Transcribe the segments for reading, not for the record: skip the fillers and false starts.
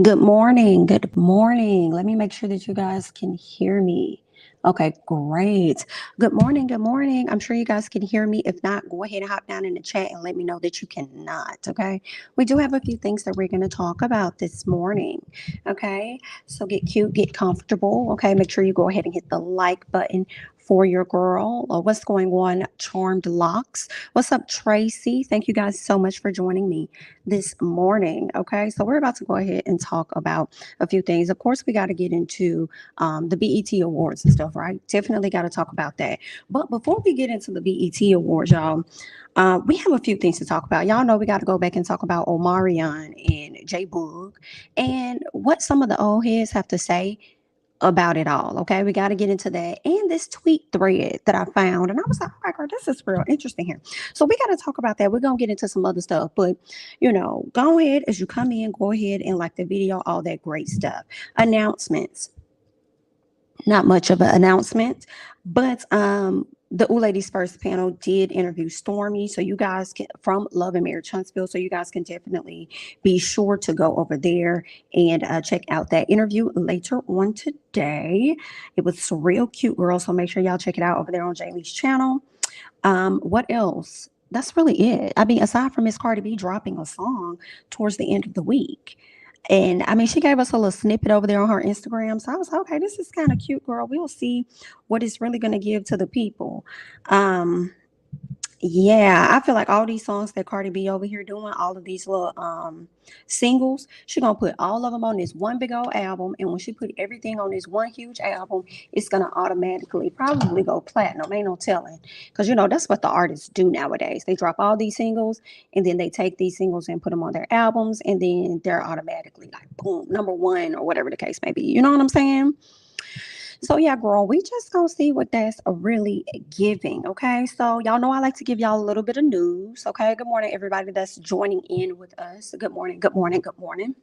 Good morning. Good morning. Let me make sure that you guys can hear me. Okay, great. Good morning. Good morning. I'm sure you guys can hear me. If not, go ahead and hop down in the chat and let me know that you cannot. Okay. We do have a few things that we're going to talk about this morning. Okay. So get cute, get comfortable. Okay. Make sure you go ahead and hit the like button for your girl. What's going on, Charmed Locks? What's up, Tracy? Thank you guys so much for joining me this morning. Okay. So we're about to go ahead and talk about a few things. Of course, we got to get into the BET Awards and stuff, right? Definitely got to talk about that. But before we get into the BET Awards, y'all, we have a few things to talk about. Y'all know we got to go back and talk about Omarion and J Boog and what some of the old heads have to say about it all. Okay, we got to get into that and this tweet thread that I found, and I was like, oh my god, this is real interesting here. So we got to talk about that. We're gonna get into some other stuff, but go ahead as you come in, go ahead and like the video, all that great stuff. Announcements. Not much of an announcement, but the Ooh Ladies First panel did interview Stormy. So you guys can, from Love and Marriage Huntsville. So you guys can definitely be sure to go over there and check out that interview later on today. It was real cute, girl. So make sure y'all check it out over there on Jaylee's channel. What else? That's really it. I mean, aside from Miss Cardi B dropping a song towards the end of the week. And I mean, she gave us a little snippet over there on her Instagram. So I was like, okay, this is kind of cute, girl. We'll see what it's really going to give to the people. Yeah, I feel like all these songs that Cardi B over here doing, all of these little singles, she gonna put all of them on this one big old album. And when she put everything on this one huge album, it's gonna automatically probably go platinum. Ain't no telling. Because that's what the artists do nowadays. They drop all these singles and then they take these singles and put them on their albums, and then they're automatically like boom, number one or whatever the case may be. You know what I'm saying? So yeah, girl, we just gonna see what that's really giving. Okay. So y'all know I like to give y'all a little bit of news. Okay. Good morning, everybody that's joining in with us. Good morning, good morning, good morning.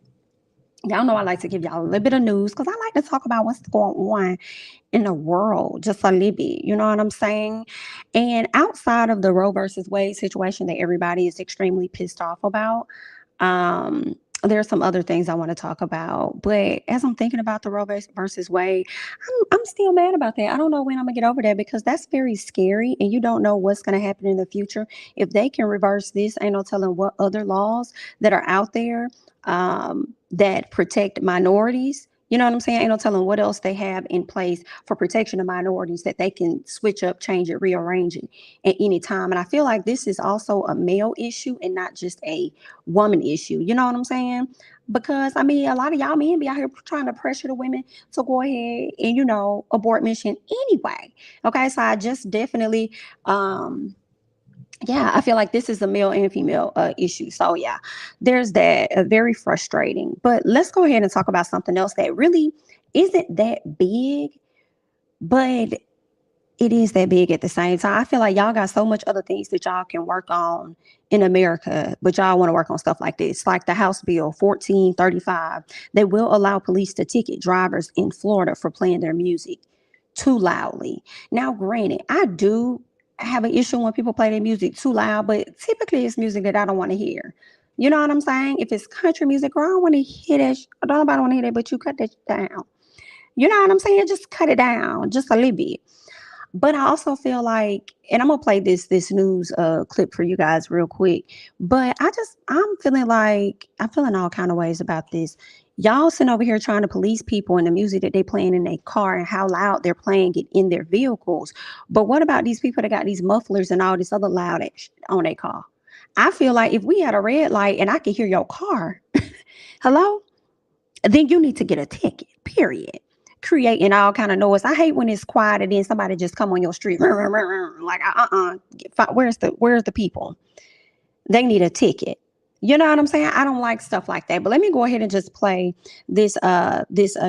Y'all know I like to give y'all a little bit of news because I like to talk about what's going on in the world, just a little bit. You know what I'm saying? And outside of the Roe versus Wade situation that everybody is extremely pissed off about, um, there's some other things I want to talk about. But as I'm thinking about the Roe versus Wade, I'm still mad about that. I don't know when I'm gonna get over that because that's very scary, and you don't know what's gonna happen in the future. If they can reverse this, ain't no telling what other laws that are out there that protect minorities. You know what I'm saying? Ain't no telling what else they have in place for protection of minorities that they can switch up, change it, rearrange it at any time. And I feel like this is also a male issue and not just a woman issue. You know what I'm saying? Because I mean, a lot of y'all men be out here trying to pressure the women to go ahead and abort mission anyway. Okay, so I just definitely yeah, I feel like this is a male and female issue. So yeah, there's that. Very frustrating. But let's go ahead and talk about something else that really isn't that big, but it is that big at the same time. I feel like y'all got so much other things that y'all can work on in America, but y'all want to work on stuff like this, like the House Bill 1435 that will allow police to ticket drivers in Florida for playing their music too loudly. Now, granted, I do have an issue when people play their music too loud, but typically it's music that I don't want to hear. You know what I'm saying? If it's country music, girl, I don't want to hear that. I don't nobody want to hear that, but you cut that down. You know what I'm saying? Just cut it down just a little bit. But I also feel like, and I'm gonna play this news clip for you guys real quick. But I'm feeling all kind of ways about this. Y'all sitting over here trying to police people and the music that they playing in their car and how loud they're playing it in their vehicles. But what about these people that got these mufflers and all this other loud on their car? I feel like if we had a red light and I could hear your car, hello, then you need to get a ticket, period. Creating all kind of noise. I hate when it's quiet and then somebody just come on your street. Like, where's the people? They need a ticket. You know what I'm saying? I don't like stuff like that. But let me go ahead and just play this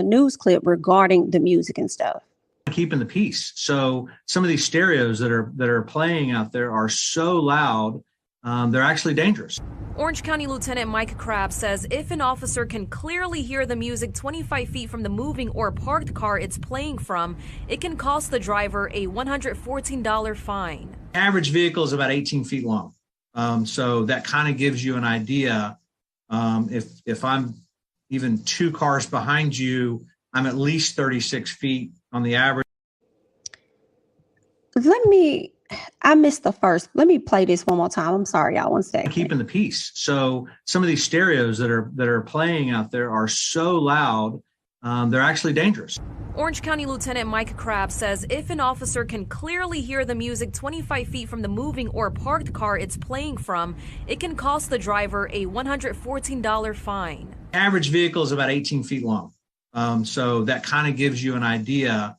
news clip regarding the music and stuff. Keeping the peace. So some of these stereos that are playing out there are so loud, they're actually dangerous. Orange County Lieutenant Mike Crabb says if an officer can clearly hear the music 25 feet from the moving or parked car it's playing from, it can cost the driver a $114 fine. Average vehicle is about 18 feet long. So that kind of gives you an idea. If I'm even 2 cars behind you, I'm at least 36 feet on the average. I missed the first. Let me play this one more time. I'm sorry, y'all. 1 second. Keeping the peace. So some of these stereos that are playing out there are so loud, they're actually dangerous. Orange County Lieutenant Mike Crabb says if an officer can clearly hear the music 25 feet from the moving or parked car it's playing from, it can cost the driver a $114 fine. Average vehicle is about 18 feet long. So that kind of gives you an idea.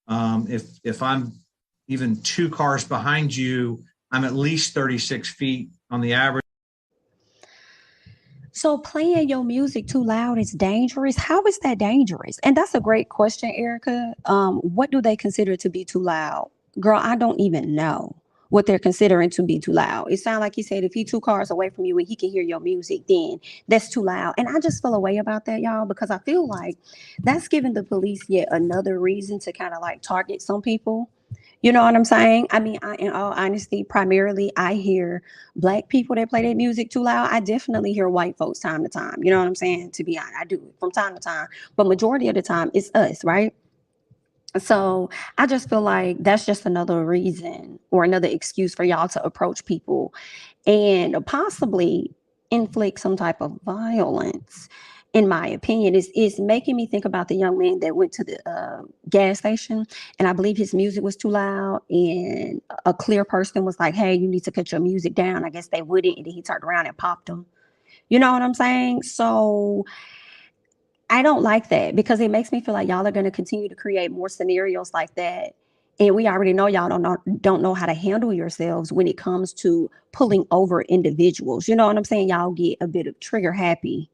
If I'm even 2 cars behind you, I'm at least 36 feet on the average. So playing your music too loud is dangerous. How is that dangerous? And that's a great question, Erica. What do they consider to be too loud? Girl, I don't even know what they're considering to be too loud. It sounds like he said if he 2 cars away from you and he can hear your music, then that's too loud. And I just feel a way about that, y'all, because I feel like that's giving the police yet another reason to kind of like target some people. You know what I'm saying? I mean, in all honesty, primarily I hear Black people that play their music too loud. I definitely hear white folks time to time. You know what I'm saying? To be honest, I do from time to time, but majority of the time it's us, right? So I just feel like that's just another reason or another excuse for y'all to approach people and possibly inflict some type of violence. In my opinion, is making me think about the young man that went to the gas station, and I believe his music was too loud, and a clear person was like, "Hey, you need to cut your music down." I guess they wouldn't, and then he turned around and popped them. You know what I'm saying? So I don't like that because it makes me feel like y'all are going to continue to create more scenarios like that. And we already know y'all don't know how to handle yourselves when it comes to pulling over individuals. You know what I'm saying? Y'all get a bit of trigger happy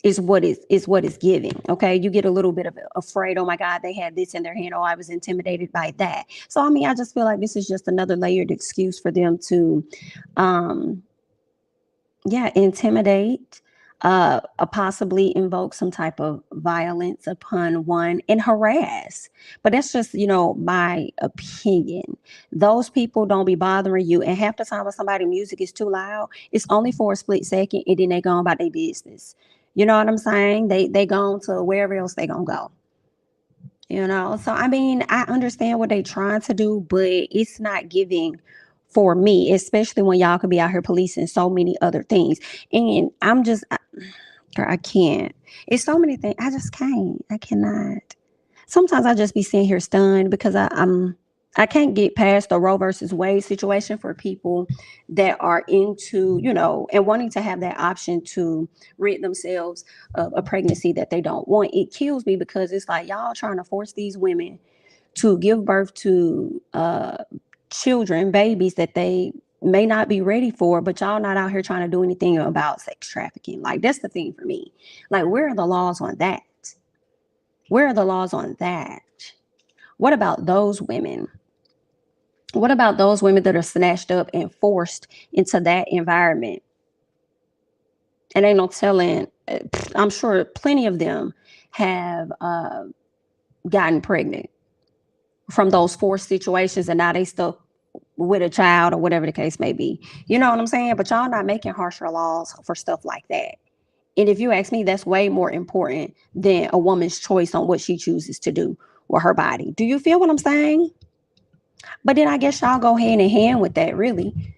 is what is giving. Okay. You get a little bit of afraid. Oh my God, they had this in their hand. Oh, I was intimidated by that. So, I mean, I just feel like this is just another layered excuse for them to, intimidate, possibly invoke some type of violence upon one and harass. But that's just, my opinion. Those people don't be bothering you. And half the time when somebody's music is too loud, it's only for a split second and then they go on about their business. You know what I'm saying? They gone to wherever else they gonna go. So I mean, I understand what they trying to do, but it's not giving for me, especially when y'all could be out here policing so many other things. And I can't. It's so many things. I just can't. I cannot. Sometimes I just be sitting here stunned because I can't get past the Roe versus Wade situation for people that are into, and wanting to have that option to rid themselves of a pregnancy that they don't want. It kills me because it's like y'all trying to force these women to give birth to children, babies that they may not be ready for, but y'all not out here trying to do anything about sex trafficking. Like, that's the thing for me. Like, where are the laws on that? Where are the laws on that? What about those women? What about those women that are snatched up and forced into that environment? And ain't no telling, I'm sure plenty of them have gotten pregnant from those forced situations, and now they stuck with a child or whatever the case may be. You know what I'm saying? But y'all not making harsher laws for stuff like that. And if you ask me, that's way more important than a woman's choice on what she chooses to do with her body. Do you feel what I'm saying? But then I guess y'all go hand in hand with that, really.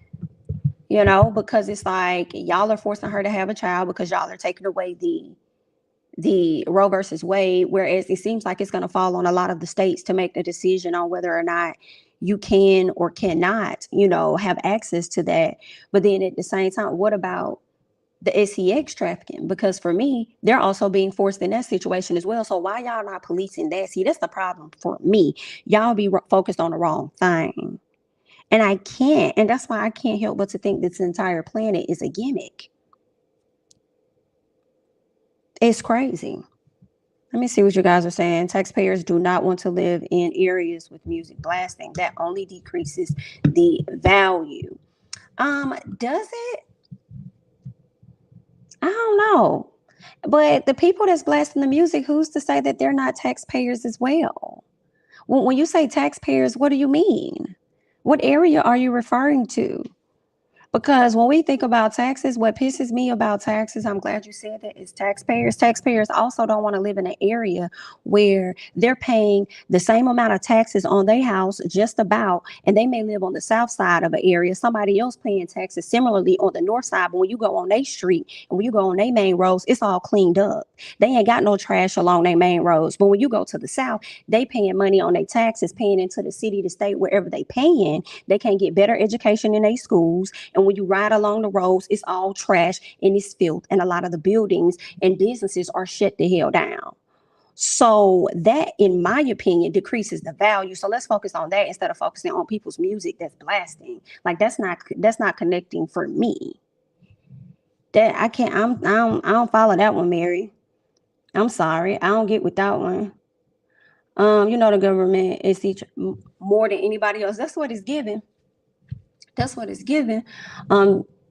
Because it's like y'all are forcing her to have a child because y'all are taking away the Roe versus Wade, whereas it seems like it's going to fall on a lot of the states to make the decision on whether or not you can or cannot, have access to that. But then at the same time, what about the sex trafficking? Because for me, they're also being forced in that situation as well. So why y'all not policing that? See, that's the problem for me. Y'all be focused on the wrong thing. And I can't. And that's why I can't help but to think this entire planet is a gimmick. It's crazy. Let me see what you guys are saying. Taxpayers do not want to live in areas with music blasting. That only decreases the value. Does it? I don't know. But the people that's blasting the music, who's to say that they're not taxpayers as well? When you say taxpayers, what do you mean? What area are you referring to? Because when we think about taxes, what pisses me about taxes, I'm glad you said that, is taxpayers. Taxpayers also don't want to live in an area where they're paying the same amount of taxes on their house, just about, and they may live on the south side of an area, somebody else paying taxes similarly on the north side. But when you go on their street and when you go on their main roads, it's all cleaned up. They ain't got no trash along their main roads. But when you go to the south, they paying money on their taxes, paying into the city, the state, wherever they paying. They can't get better education in their schools. And when you ride along the roads, it's all trash and it's filth. And a lot of the buildings and businesses are shut the hell down. So that, in my opinion, decreases the value. So let's focus on that instead of focusing on people's music that's blasting. Like that's not connecting for me. That I can't. I don't follow that one, Mary. I'm sorry. I don't get with that one. The government is more than anybody else. That's what it's given. That's what it's given.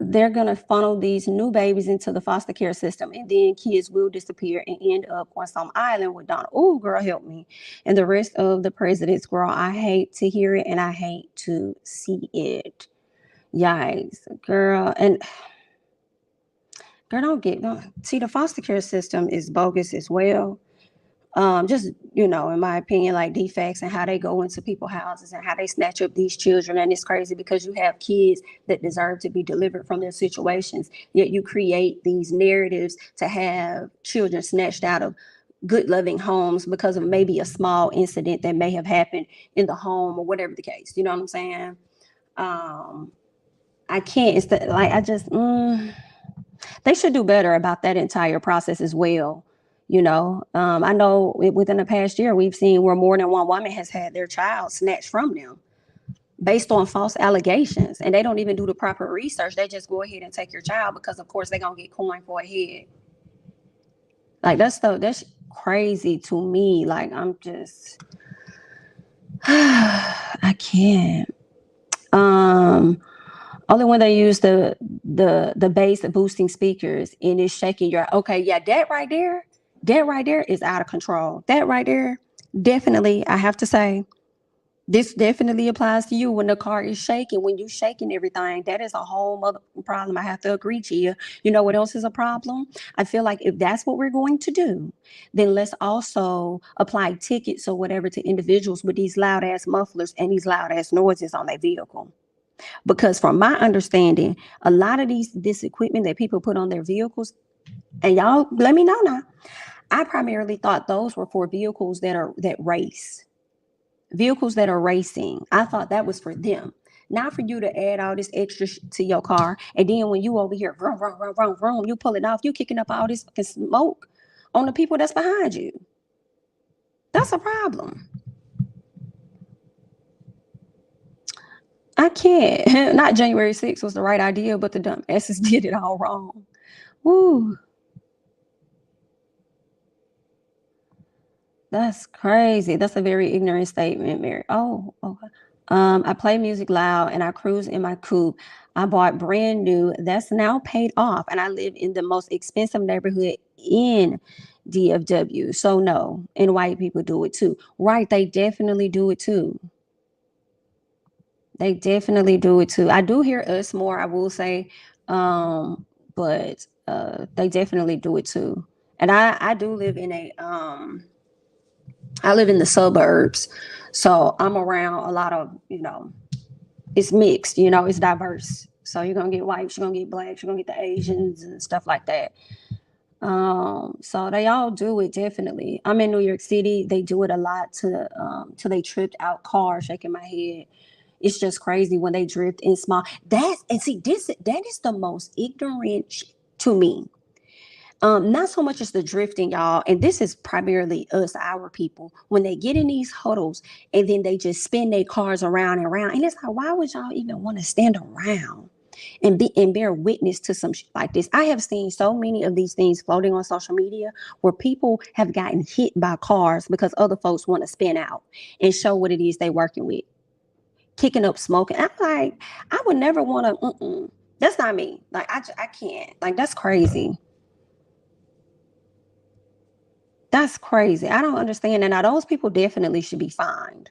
They're going to funnel these new babies into the foster care system, and then kids will disappear and end up on some island with Donald. Oh, girl, help me. And the rest of the presidents, girl, I hate to hear it and I hate to see it. Yikes, girl. And girl, see, the foster care system is bogus as well. Just, in my opinion, like defects and how they go into people's houses and how they snatch up these children. And it's crazy because you have kids that deserve to be delivered from their situations, yet you create these narratives to have children snatched out of good, loving homes because of maybe a small incident that may have happened in the home or whatever the case. You know what I'm saying? I can't, it's like, I just, they should do better about that entire process as well. I know within the past year, we've seen where more than one woman has had their child snatched from them based on false allegations. And they don't even do the proper research. They just go ahead and take your child because, of course, they're going to get coin for a head. Like, that's crazy to me. Like, I'm just, I can't. Only when they use the bass boosting speakers and it's shaking your, okay, yeah, that right there is out of control. That right there, definitely, I have to say, this definitely applies to you when the car is shaking, when you shaking everything. That is a whole other problem. I have to agree, Gia. You know what else is a problem? I feel like if that's what we're going to do, then let's also apply tickets or whatever to individuals with these loud ass mufflers and these loud ass noises on their vehicle. Because from my understanding, a lot of this equipment that people put on their vehicles, and y'all let me know now, I primarily thought those were for vehicles that race. Vehicles that are racing. I thought that was for them. Not for you to add all this extra to your car. And then when you over here, vroom, vroom, vroom, vroom, vroom, you pull it off, you kicking up all this fucking smoke on the people that's behind you. That's a problem. I can't. Not January 6th was the right idea, but the dumbasses did it all wrong. Woo. That's crazy. That's a very ignorant statement, Mary. Oh, okay. I play music loud and I cruise in my coupe. I bought brand new. That's now paid off. And I live in the most expensive neighborhood in DFW. So no, and white people do it too. Right. They definitely do it too. They definitely do it too. I do hear us more, I will say. But they definitely do it too. And I do live in I live in the suburbs, so I'm around a lot of, it's mixed, it's diverse. So you're going to get whites, you're going to get blacks, you're going to get the Asians and stuff like that. So they all do it, definitely. I'm in New York City. They do it a lot till they tripped out cars, shaking my head. It's just crazy when they drift in small. That is the most ignorant to me. Not so much as the drifting, y'all, and this is primarily us, our people, when they get in these huddles and then they just spin their cars around and around. And it's like, why would y'all even want to stand around and bear witness to some shit like this? I have seen so many of these things floating on social media where people have gotten hit by cars because other folks want to spin out and show what it is they're working with, kicking up smoke. And I'm like, I would never want to, that's not me. Like, I can't. Like, that's crazy. That's crazy. I don't understand. And now those people definitely should be fined,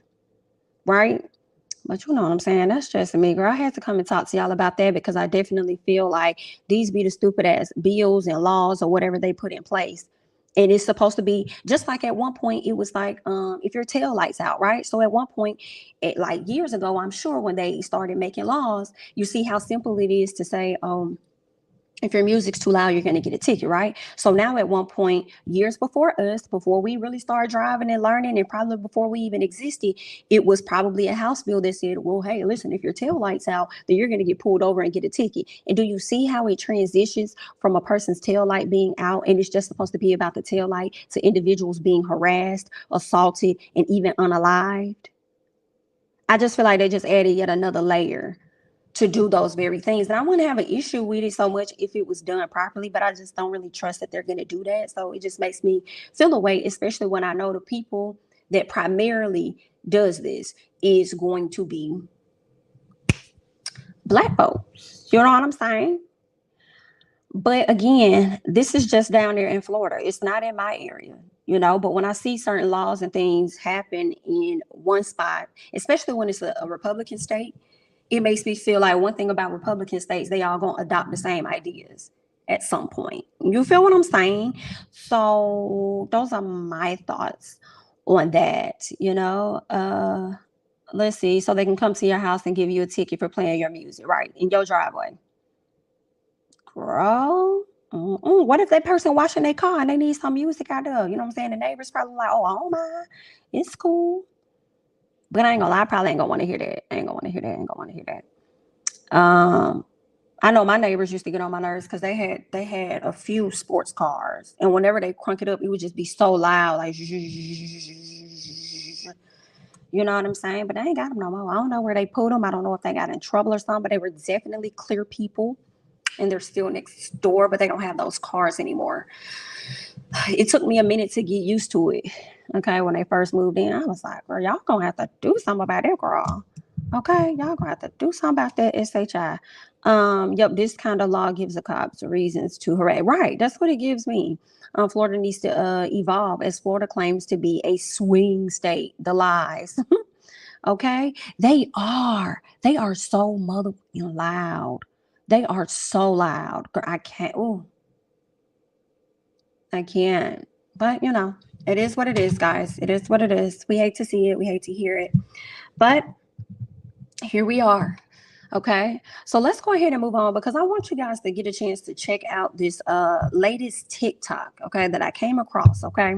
right? But you know what I'm saying? That's just me, girl. I had to come and talk to y'all about that because I definitely feel like these be the stupid ass bills and laws or whatever they put in place. And it's supposed to be just like at one point it was like if your tail lights out, right? So at one point, like years ago, I'm sure when they started making laws, you see how simple it is to say, if your music's too loud, you're going to get a ticket, right? So now at one point, years before us, before we really started driving and learning, and probably before we even existed, it was probably a House bill that said, well, hey, listen, if your tail lights out, then you're going to get pulled over and get a ticket. And do you see how it transitions from a person's tail light being out, and it's just supposed to be about the tail light, to individuals being harassed, assaulted, and even unalived? I just feel like they just added yet another layer to do those very things. And I wouldn't have an issue with it so much if it was done properly, but I just don't really trust that they're going to do that. So it just makes me feel away, especially when I know the people that primarily does this is going to be Black folks. You know what I'm saying? But again, this is just down there in Florida. It's not in my area, you know. But when I see certain laws and things happen in one spot, especially when it's a Republican state, it makes me feel like one thing about Republican states, they all gonna adopt the same ideas at some point. You feel what I'm saying? So those are my thoughts on that, you know. Let's see. So they can come to your house and give you a ticket for playing your music, right? In your driveway. Girl. What if that person washing their car and they need some music out there? You know what I'm saying? The neighbors probably like, oh, I don't mind. It's cool. But I ain't gonna lie, I probably ain't gonna want to hear that. I ain't gonna want to hear that. I ain't gonna want to hear that. I know my neighbors used to get on my nerves because they had a few sports cars, and whenever they crunk it up, it would just be so loud, like you know what I'm saying. But they ain't got them no more. I don't know where they put them. I don't know if they got in trouble or something. But they were definitely clear people, and they're still next door, but they don't have those cars anymore. It took me a minute to get used to it. Okay, when they first moved in, I was like, girl, y'all gonna have to do something about that, girl. Okay, y'all gonna have to do something about that SHI. Yep, this kind of law gives the cops reasons to harass. Right, that's what it gives me. Florida needs to evolve as Florida claims to be a swing state. The lies. Okay, they are. They are so mother loud. They are so loud. Girl, I can't. Ooh, I can't. But you know, it is what it is, guys. It is what it is. We hate to see it. We hate to hear it. But here we are. Okay. So let's go ahead and move on because I want you guys to get a chance to check out this latest TikTok, okay, that I came across. Okay.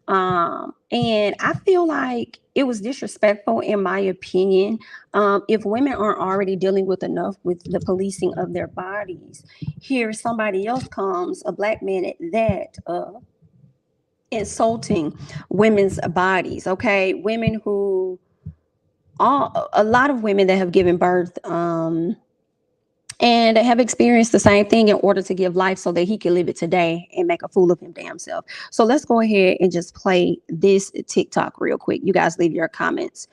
And I feel like it was disrespectful, in my opinion. If women aren't already dealing with enough with the policing of their bodies, here somebody else comes, a Black man at that, insulting women's bodies. Okay, women who a lot of women that have given birth, and have experienced the same thing in order to give life so that he can live it today and make a fool of him damn self. So let's go ahead and just play this TikTok real quick. You guys leave your comments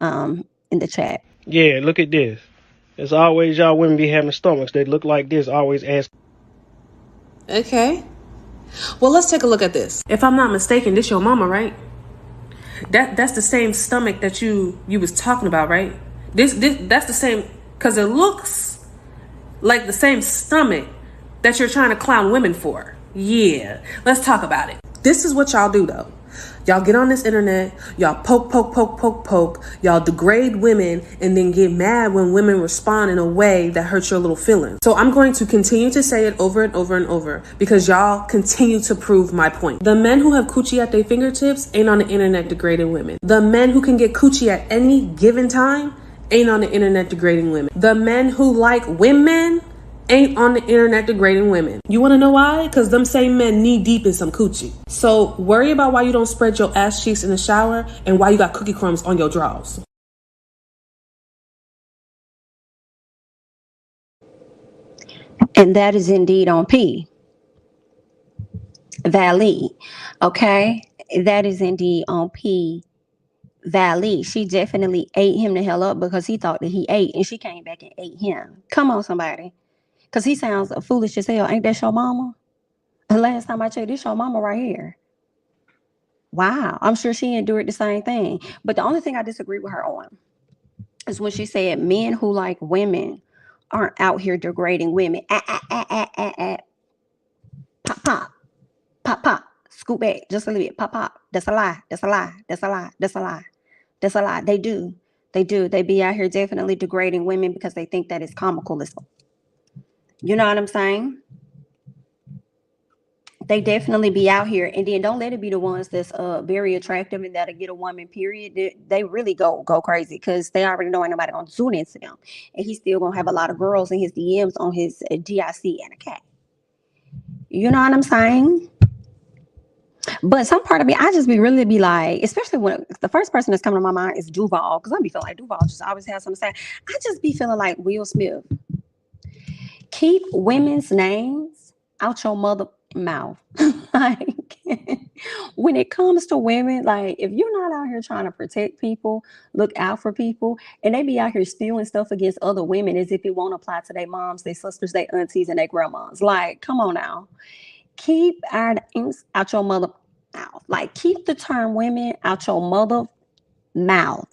in the chat. Yeah, look at this. As always, y'all women be having stomachs that look like this, always ask. Okay. Well, let's take a look at this. If I'm not mistaken, this your mama, right? That's the same stomach that you was talking about, right? This that's the same, because it looks like the same stomach that you're trying to clown women for. Yeah, let's talk about it. This is what y'all do though. Y'all get on this internet, y'all poke, y'all degrade women, and then get mad when women respond in a way that hurts your little feelings. So I'm going to continue to say it over and over and over because y'all continue to prove my point. The men who have coochie at their fingertips ain't on the internet degrading women. The men who can get coochie at any given time ain't on the internet degrading women. The men who like women ain't on the internet degrading women. You want to know why? Because them same men knee deep in some coochie. So worry about why you don't spread your ass cheeks in the shower and why you got cookie crumbs on your drawers. And that is indeed on P. Valley. Okay. That is indeed on P. Valley. She definitely ate him the hell up because he thought that he ate, and she came back and ate him. Come on, somebody. Because he sounds foolish as hell. Ain't that your mama? The last time I checked, this your mama right here. Wow. I'm sure she endured the same thing. But the only thing I disagree with her on is when she said men who like women aren't out here degrading women. Pop, pop, pop, pop. Scoot back just a little bit. Pop, pop. That's a lie. That's a lie. That's a lie. That's a lie. That's a lie. They do. They do. They be out here definitely degrading women because they think that it's comical. You know what I'm saying? They definitely be out here, and then don't let it be the ones that's very attractive and that'll get a woman. Period. They really go crazy because they already know ain't nobody gonna tune into them, and he's still gonna have a lot of girls in his DMs on his DIC and a cat. You know what I'm saying? But some part of me, I just really be like, especially when the first person that's coming to my mind is Duval, because I be feeling like Duval just always has something to say. I just be feeling like Will Smith. Keep women's names out your mother mouth. Like, when it comes to women, like, if you're not out here trying to protect people, look out for people, and they be out here spewing stuff against other women as if it won't apply to their moms, their sisters, their aunties, and their grandmas. Like, come on now. Keep our names out your mother mouth. Like, keep the term women out your mother mouth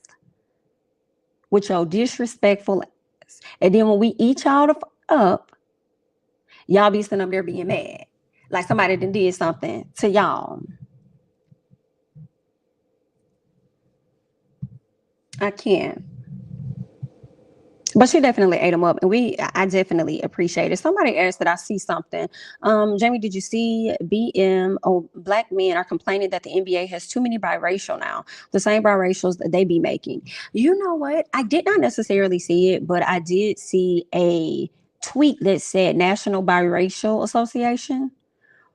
with your disrespectful ass. And then when we eat y'all up, y'all be sitting up there being mad. Like somebody done did something to y'all. I can't. But she definitely ate them up, and I definitely appreciate it. Somebody asked that I see something. Jami, did you see black men are complaining that the NBA has too many biracial now, the same biracials that they be making? You know what? I did not necessarily see it, but I did see a tweet that said National Biracial Association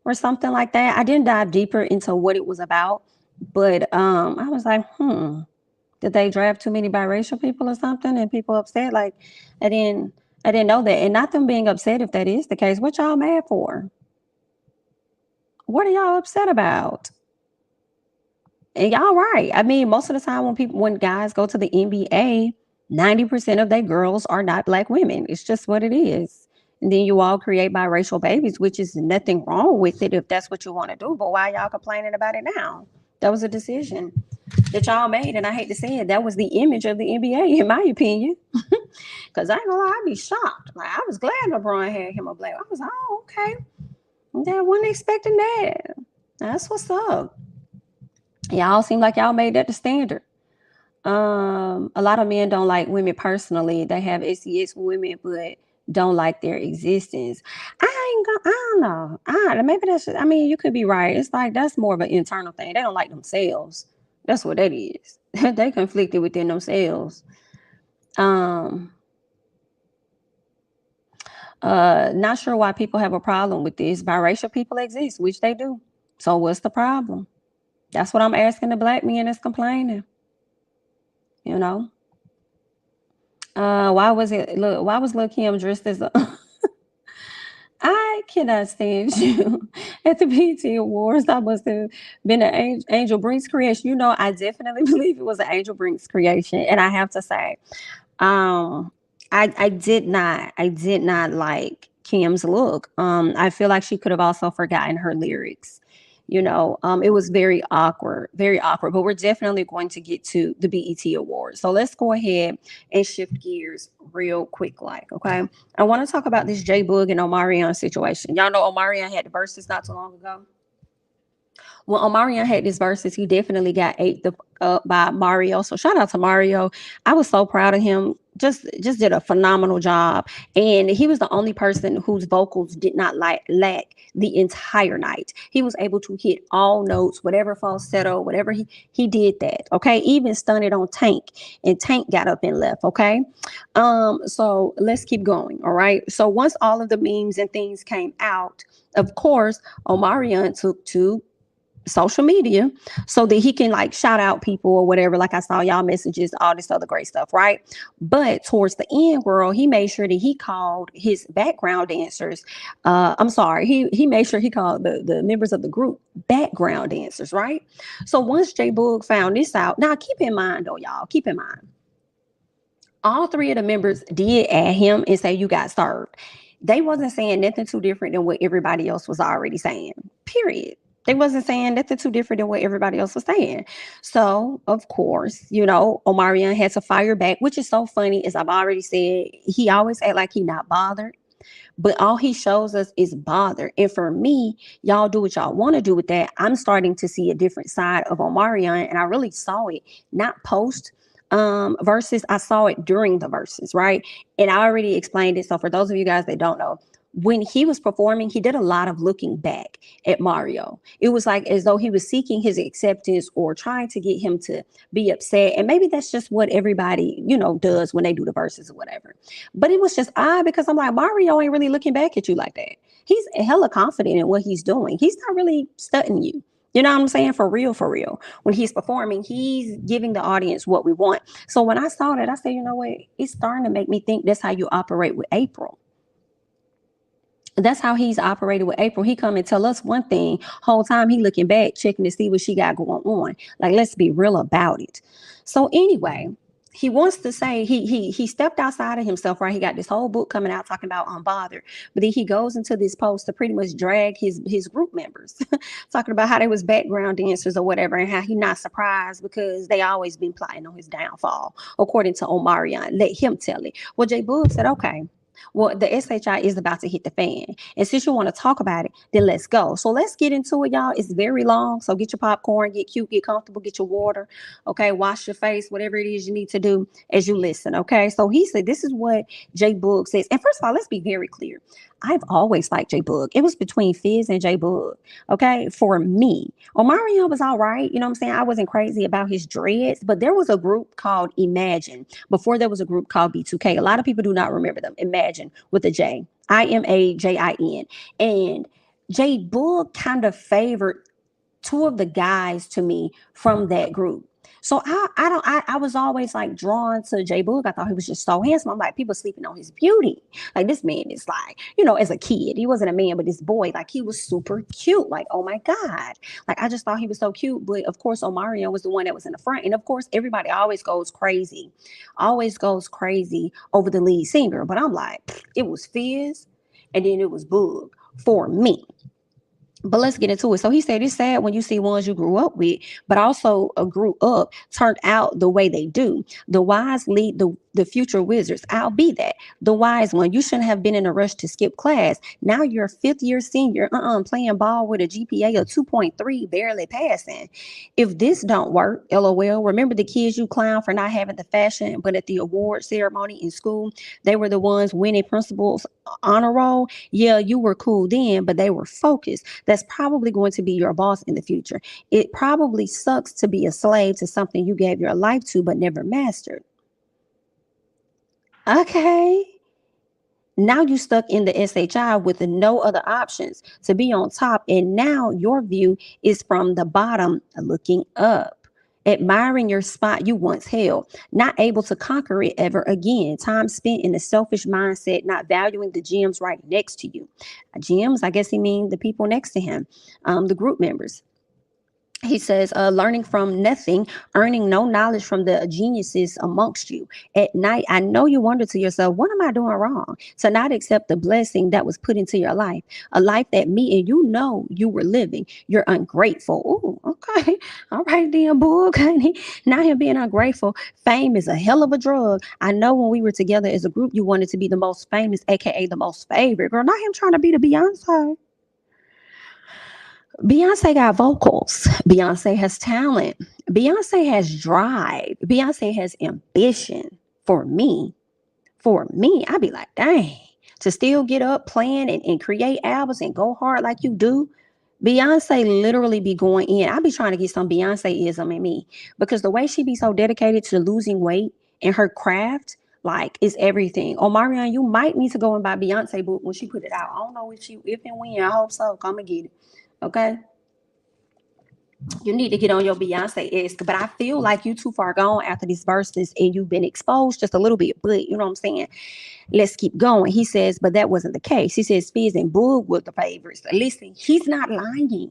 or something like that. I didn't dive deeper into what it was about, but I was like, did they draft too many biracial people or something and people upset? Like, I didn't know that. And not them being upset if that is the case. What y'all mad for? What are y'all upset about? And y'all right. I mean, most of the time when guys go to the NBA, 90% of their girls are not black women. It's just what it is. And then you all create biracial babies, which is nothing wrong with it if that's what you want to do. But why y'all complaining about it now? That was a decision that y'all made, and I hate to say it, that was the image of the NBA, in my opinion. Because I ain't gonna lie, I'd be shocked. Like, I was glad LeBron had him a black. I was like, oh, okay. I wasn't expecting that. That's what's up. Y'all seem like y'all made that the standard. A lot of men don't like women personally. They have SEX with women, but don't like their existence. I don't know. Maybe that's just, I mean, you could be right. It's like that's more of an internal thing. They don't like themselves. That's what that is. They conflicted within themselves. Not sure why people have a problem with this. Biracial people exist, which they do. So what's the problem? That's what I'm asking the black men that's complaining. You know? Why was Lil' Kim dressed as a I cannot stand you at the BET Awards. That must have been an Angel Brink's creation. You know, I definitely believe it was an Angel Brink's creation. And I have to say, I did not like Kim's look. I feel like she could have also forgotten her lyrics. You know, it was very awkward, but we're definitely going to get to the BET Awards. So let's go ahead and shift gears real quick. Okay. I want to talk about this J-Boog and Omarion situation. Y'all know Omarion had the Verzuz not too long ago. When Omarion had this Verzuz, he definitely got ate up by Mario. So shout out to Mario. I was so proud of him. Just did a phenomenal job. And he was the only person whose vocals did not lack the entire night. He was able to hit all notes, whatever falsetto, whatever he did that. Okay. Even stunted on Tank, and Tank got up and left. Okay. So let's keep going. All right. So once all of the memes and things came out, of course, Omarion took to social media so that he can like shout out people or whatever. Like I saw y'all messages, all this other great stuff, right? But towards the end, girl, he made sure that he called his background dancers. He made sure he called the members of the group background dancers, right? So once J-Boog found this out, now keep in mind though, y'all, keep in mind, all three of the members did add him and say you got served. They wasn't saying nothing too different than what everybody else was already saying, period. They wasn't saying nothing too different than what everybody else was saying. So, of course, Omarion had to fire back, which is so funny. As I've already said, he always act like he not bothered. But all he shows us is bother. And for me, y'all do what y'all want to do with that. I'm starting to see a different side of Omarion, and I really saw it not post verses. I saw it during the verses, right? And I already explained it. So for those of you guys that don't know, when he was performing, he did a lot of looking back at Mario. It was like as though he was seeking his acceptance or trying to get him to be upset. And maybe that's just what everybody, does when they do the verses or whatever. But it was just odd because I'm like, Mario ain't really looking back at you like that. He's hella confident in what he's doing. He's not really stunting you. You know what I'm saying? For real, for real. When he's performing, he's giving the audience what we want. So when I saw that, I said, you know what? It's starting to make me think that's how you operate with April. That's how he's operated with April. He come and tell us one thing, whole time he looking back, checking to see what she got going on. Like, let's be real about it. So anyway, he wants to say he stepped outside of himself, right? He got this whole book coming out talking about unbothered, but then he goes into this post to pretty much drag his group members, talking about how they was background dancers or whatever, and how he not surprised because they always been plotting on his downfall, according to Omarion. Let him tell it. Well, J Boog said, okay, well, the SHI is about to hit the fan. And since you want to talk about it, then let's go. So let's get into it, y'all. It's very long. So get your popcorn, get cute, get comfortable, get your water. Okay. Wash your face, whatever it is you need to do as you listen. Okay. So he said, this is what J Boog says. And first of all, let's be very clear. I've always liked J Boog. It was between Fizz and J Boog. Okay. For me, Omarion was all right. You know what I'm saying? I wasn't crazy about his dreads, but there was a group called Imagine before there was a group called B2K. A lot of people do not remember them. Imagine with a J. Imajin. And J Boog kind of favored two of the guys to me from that group. So I was always like drawn to J Boog. I thought he was just so handsome. I'm like, people sleeping on his beauty. Like this man is like, as a kid, he wasn't a man, but this boy, like he was super cute. Like, oh my God. Like I just thought he was so cute. But of course, Omarion was the one that was in the front. And of course, everybody always goes crazy over the lead singer. But I'm like, it was Fizz and then it was Boog for me. But let's get into it. So he said it's sad when you see ones you grew up with, but also grew up turned out the way they do. The wise lead the future wizards. I'll be that. The wise one. You shouldn't have been in a rush to skip class. Now you're a fifth-year senior, playing ball with a GPA of 2.3, barely passing. If this don't work, LOL, remember the kids you clown for not having the fashion, but at the award ceremony in school, they were the ones winning principal's honor roll. Yeah, you were cool then, but they were focused. That's probably going to be your boss in the future. It probably sucks to be a slave to something you gave your life to but never mastered. Okay. Now you stuck in the SHI with no other options to be on top. And now your view is from the bottom looking up, admiring your spot you once held, not able to conquer it ever again. Time spent in a selfish mindset, not valuing the gems right next to you. Gems, I guess he means the people next to him, the group members. He says, learning from nothing, earning no knowledge from the geniuses amongst you. At night, I know you wonder to yourself, what am I doing wrong? To not accept the blessing that was put into your life, a life that me and you know you were living. You're ungrateful. Oh, okay. All right, then, Boog, honey. Now him being ungrateful. Fame is a hell of a drug. I know when we were together as a group, you wanted to be the most famous, aka the most favorite. Girl, not him trying to be the Beyonce. Beyonce got vocals. Beyonce has talent. Beyonce has drive. Beyonce has ambition. For me, I'd be like, dang, to still get up, plan and create albums and go hard like you do. Beyonce literally be going in. I be trying to get some Beyonce-ism in me because the way she be so dedicated to losing weight and her craft, like, is everything. Omarion, you might need to go and buy Beyonce book when she put it out. I don't know if and when. I hope so. Come and get it. Okay, you need to get on your Beyonce-esque, but I feel like you too far gone after these verses and you've been exposed just a little bit, but you know what I'm saying? Let's keep going. He says, but that wasn't the case. He says Fizz and Boog were the favorites. Listen, he's not lying.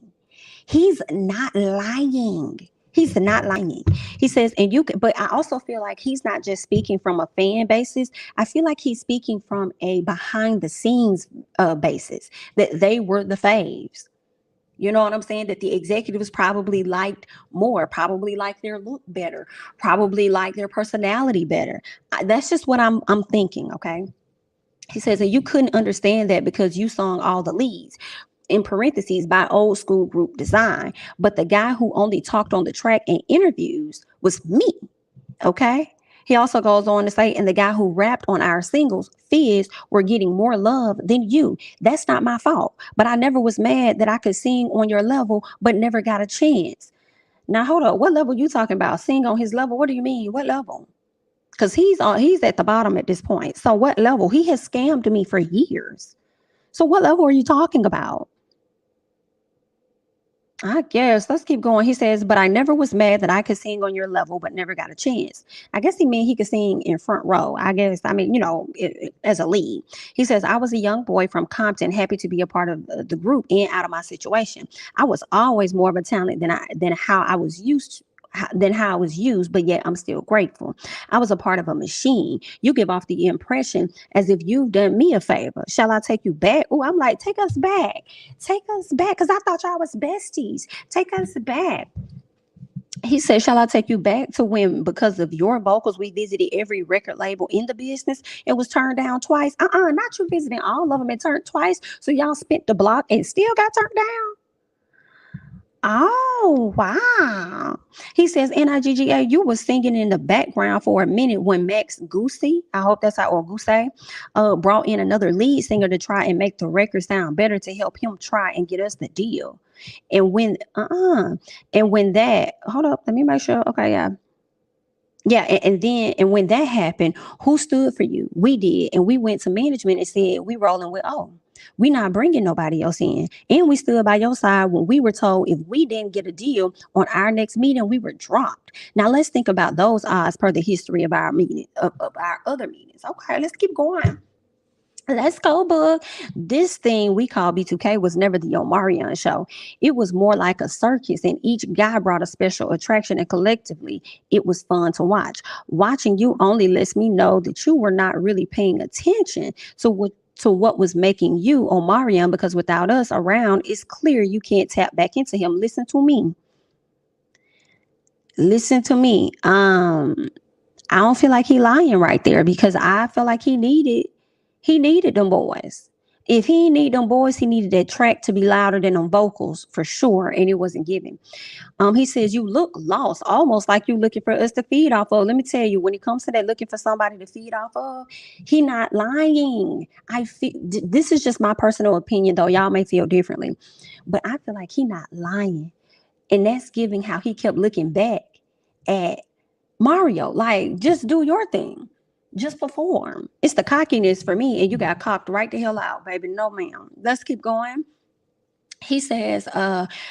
He's not lying. He's not lying. He says, and you can, but I also feel like he's not just speaking from a fan basis. I feel like he's speaking from a behind the scenes basis, that they were the faves. You know what I'm saying? That the executives probably liked more, probably liked their look better, probably liked their personality better. That's just what I'm thinking, okay? He says, and you couldn't understand that because you sung all the leads, in parentheses, by old school group design. But the guy who only talked on the track in interviews was me. Okay. He also goes on to say, and the guy who rapped on our singles, Fizz, were getting more love than you. That's not my fault. But I never was mad that I could sing on your level, but never got a chance. Now hold up. What level you talking about? Sing on his level? What do you mean? What level? Because he's at the bottom at this point. So what level? He has scammed me for years. So what level are you talking about? I guess let's keep going. He says, but I never was mad that I could sing on your level, but never got a chance. I guess he mean he could sing in front row. I guess, I mean, as a lead. He says, I was a young boy from Compton, happy to be a part of the group and out of my situation. I was always more of a talent than how I was used, but yet I'm still grateful. I was a part of a machine. You give off the impression as if you've done me a favor. Shall I take you back? Oh, I'm like, take us back. Take us back. Because I thought y'all was besties. Take us back. He said, shall I take you back to when, because of your vocals, we visited every record label in the business? It was turned down twice. Not you visiting all of them and turned twice. So y'all spent the block and still got turned down. Oh, wow. He says, NIGGA, you were singing in the background for a minute when Max Goosey, I hope that's how, or Goosey, brought in another lead singer to try and make the record sound better to help him try and get us the deal. And when that, hold up, let me make sure. Okay, yeah. Yeah, and when that happened, who stood for you? We did, and we went to management and said we rolling with we not bringing nobody else in, and we stood by your side when we were told if we didn't get a deal on our next meeting, we were dropped. Now let's think about those odds per the history of our meeting of our other meetings. Okay, let's keep going. Let's go, Bug. This thing we call B2K was never the Omarion show. It was more like a circus, and each guy brought a special attraction, and collectively, it was fun to watch. Watching you only lets me know that you were not really paying attention to what was making you Omarion, because without us around, it's clear you can't tap back into him. Listen to me. I don't feel like he lying right there, because I feel like he needed them boys. If he need them boys, he needed that track to be louder than them vocals for sure, and it wasn't given. He says you look lost, almost like you looking for us to feed off of. Let me tell you, when it comes to that looking for somebody to feed off of, he not lying. I feel this is just my personal opinion, though y'all may feel differently, but I feel like he not lying, and that's giving how he kept looking back at Mario. Like, just do your thing. Just perform. It's the cockiness for me, and you got cocked right the hell out, baby. No, ma'am. Let's keep going. He says,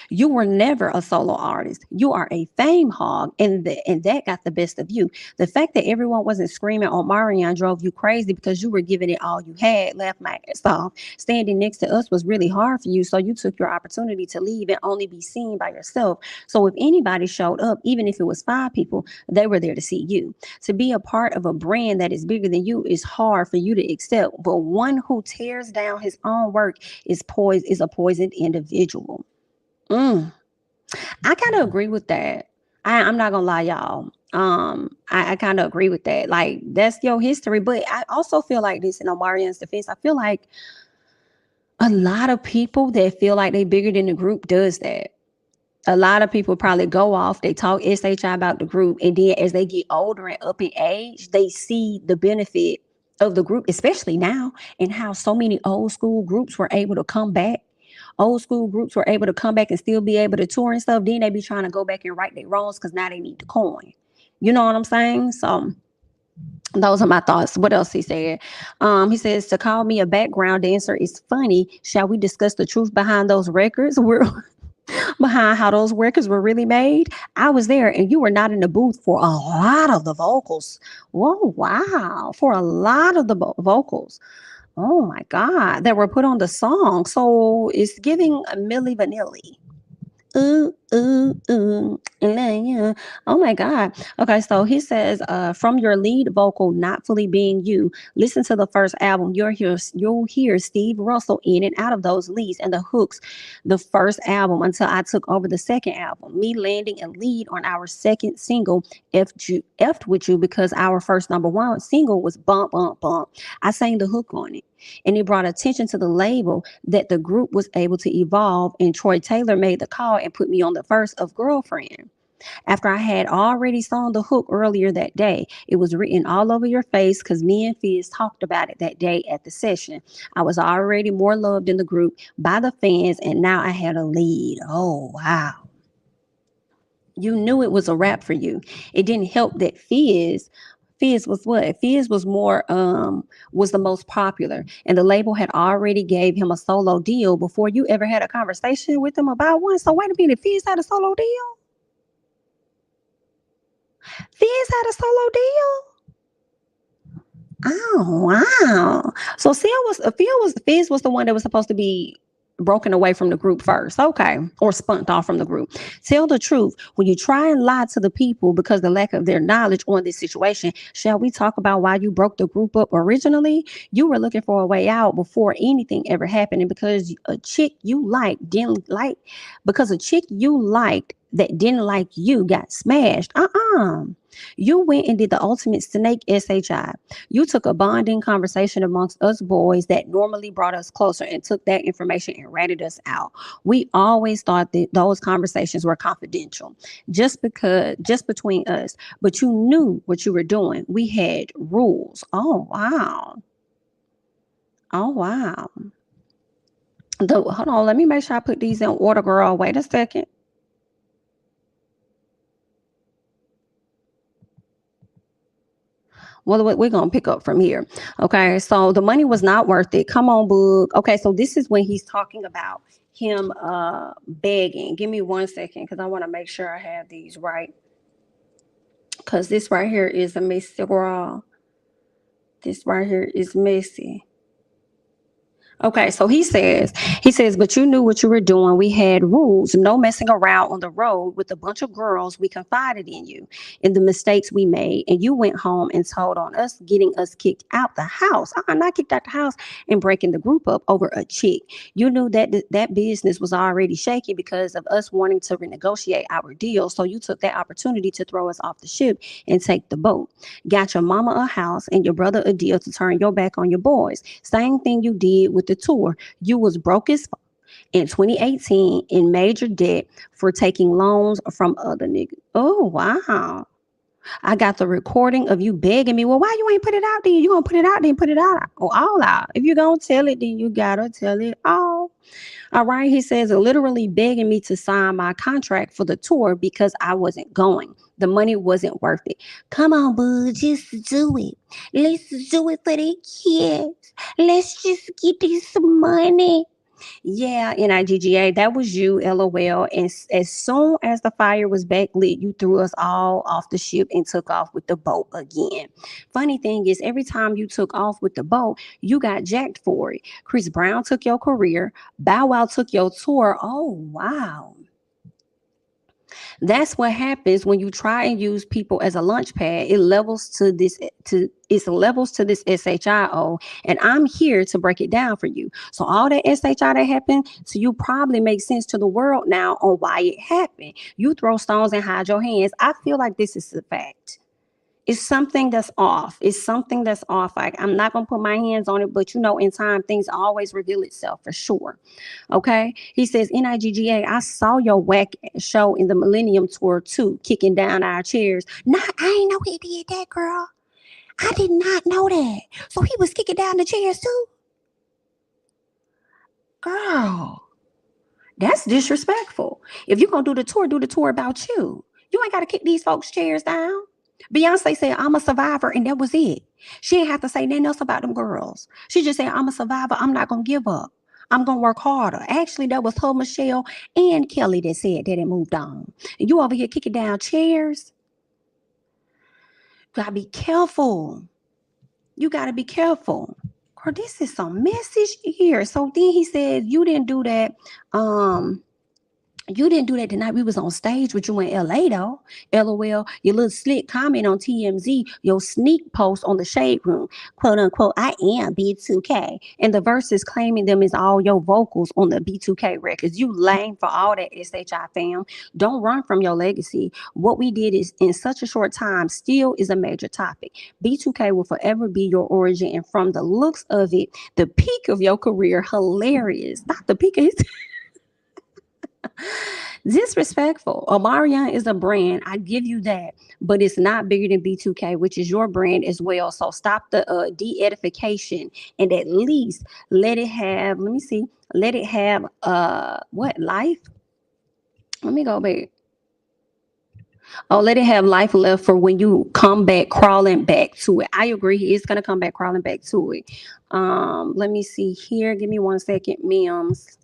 you were never a solo artist. You are a fame hog, and that got the best of you. The fact that everyone wasn't screaming on Omarion drove you crazy because you were giving it all you had. Laughed my ass off. Standing next to us was really hard for you, so you took your opportunity to leave and only be seen by yourself. So if anybody showed up, even if it was 5 people, they were there to see you. To be a part of a brand that is bigger than you is hard for you to accept, but one who tears down his own work is a poisoned individual. I kind of agree with that. I'm not gonna lie, y'all. I kind of agree with that. Like, that's your history, but I also feel like this in Omarion's defense. I feel like a lot of people that feel like they bigger than the group does that. A lot of people probably go off, they talk SHI about the group, and then as they get older and up in age, they see the benefit of the group, especially now, and how so many old school groups were able to come back. Old school groups were able to come back and still be able to tour and stuff. Then they be trying to go back and right their wrongs because now they need the coin. You know what I'm saying? So those are my thoughts. What else he said? He says, to call me a background dancer is funny. Shall we discuss the truth behind those records? Behind how those records were really made? I was there, and you were not in the booth for a lot of the vocals. Whoa, wow. For a lot of the vocals. Oh my God, that were put on the song. So it's giving a Milli Vanilli. ooh, ooh, ooh. Yeah. Oh my God. Okay, so he says, from your lead vocal not fully being you, listen to the first album. You'll hear Steve Russell in and out of those leads and the hooks the first album until I took over the second album. Me landing a lead on our second single, F'd with you, because our first number one single was Bump Bump Bump. I sang the hook on it. And it brought attention to the label that the group was able to evolve. And Troy Taylor made the call and put me on the verse of Girlfriend. After I had already sung the hook earlier that day, it was written all over your face because me and Fizz talked about it that day at the session. I was already more loved in the group by the fans, and now I had a lead. Oh, wow. You knew it was a wrap for you. It didn't help that Fizz was what? Fizz was more was the most popular, and the label had already gave him a solo deal before you ever had a conversation with him about one. So wait a minute, Fizz had a solo deal? Fizz had a solo deal? Oh wow! So Fizz was the one that was supposed to be broken away from the group first, okay, or spunked off from the group. Tell the truth. When you try and lie to the people because the lack of their knowledge on this situation, shall we talk about why you broke the group up originally? You were looking for a way out before anything ever happened, and because a chick you liked didn't like, because a chick you liked that didn't like you got smashed. You went and did the ultimate snake SHI. You took a bonding conversation amongst us boys that normally brought us closer and took that information and ratted us out. We always thought that those conversations were confidential, just between us. But you knew what you were doing. We had rules. Oh wow. Oh wow. Hold on, let me make sure I put these in order, girl. Wait a second. Well, we're going to pick up from here. Okay. So the money was not worth it. Come on, Boog. Okay. So this is when he's talking about him begging. Give me 1 second because I want to make sure I have these right. Because this right here is a messy girl. This right here is messy. Okay, so he says, but you knew what you were doing. We had rules, no messing around on the road with a bunch of girls. We confided in you in the mistakes we made, and you went home and told on us, getting us kicked out the house. Not kicked out the house and breaking the group up over a chick. You knew that that business was already shaky because of us wanting to renegotiate our deal. So you took that opportunity to throw us off the ship and take the boat. Got your mama a house and your brother a deal to turn your back on your boys. Same thing you did with the tour. You was broke as fuck in 2018 in major debt for taking loans from other niggas. Oh wow. I got the recording of you begging me. Well, why you ain't put it out then? You gonna put it out then put it out or all out. If you gonna tell it, then you gotta tell it all. All right. He says literally begging me to sign my contract for the tour because I wasn't going. The money wasn't worth it. Come on, boo, just do it. Let's do it for the kids. Let's just get this some money. Yeah, NIGGA, that was you, LOL. And as soon as the fire was back lit, you threw us all off the ship and took off with the boat again. Funny thing is, every time you took off with the boat, you got jacked for it. Chris Brown took your career. Bow Wow took your tour. Oh, wow. That's what happens when you try and use people as a launch pad. It levels to this SHIO, and I'm here to break it down for you. So all that SHI that happened to you probably makes sense to the world now on why it happened. You throw stones and hide your hands. I feel like this is a fact. It's something that's off. It's something that's off. I'm not going to put my hands on it, but in time, things always reveal itself for sure. Okay. He says, NIGGA, I saw your whack show in the Millennium Tour too, kicking down our chairs. Nah, I ain't know he did that, girl. I did not know that. So he was kicking down the chairs too? Girl, that's disrespectful. If you're going to do the tour about you. You ain't got to kick these folks' chairs down. Beyonce said, I'm a survivor, and that was it. She didn't have to say nothing else about them girls. She just said, I'm a survivor. I'm not going to give up. I'm going to work harder. Actually, that was her, Michelle, and Kelly that said that it moved on. And you over here kicking down chairs? You got to be careful. You got to be careful. Girl, this is some message here. So then he said, you didn't do that. You didn't do that the night we was on stage with you in LA though. LOL, your little slick comment on TMZ, your sneak post on the Shade Room, quote unquote, I am B2K. And the verses claiming them is all your vocals on the B2K records. You lame for all that, SHI fam. Don't run from your legacy. What we did is in such a short time still is a major topic. B2K will forever be your origin, and from the looks of it, the peak of your career, hilarious. Not the peak of his disrespectful. Omarion is a brand. I give you that, but it's not bigger than B2K, which is your brand as well. So stop the de-edification and at least let it have. Let me see. Let it have what life? Let me go back. Oh, let it have life left for when you come back crawling back to it. I agree. He is gonna come back crawling back to it. Let me see here. Give me 1 second, Mims.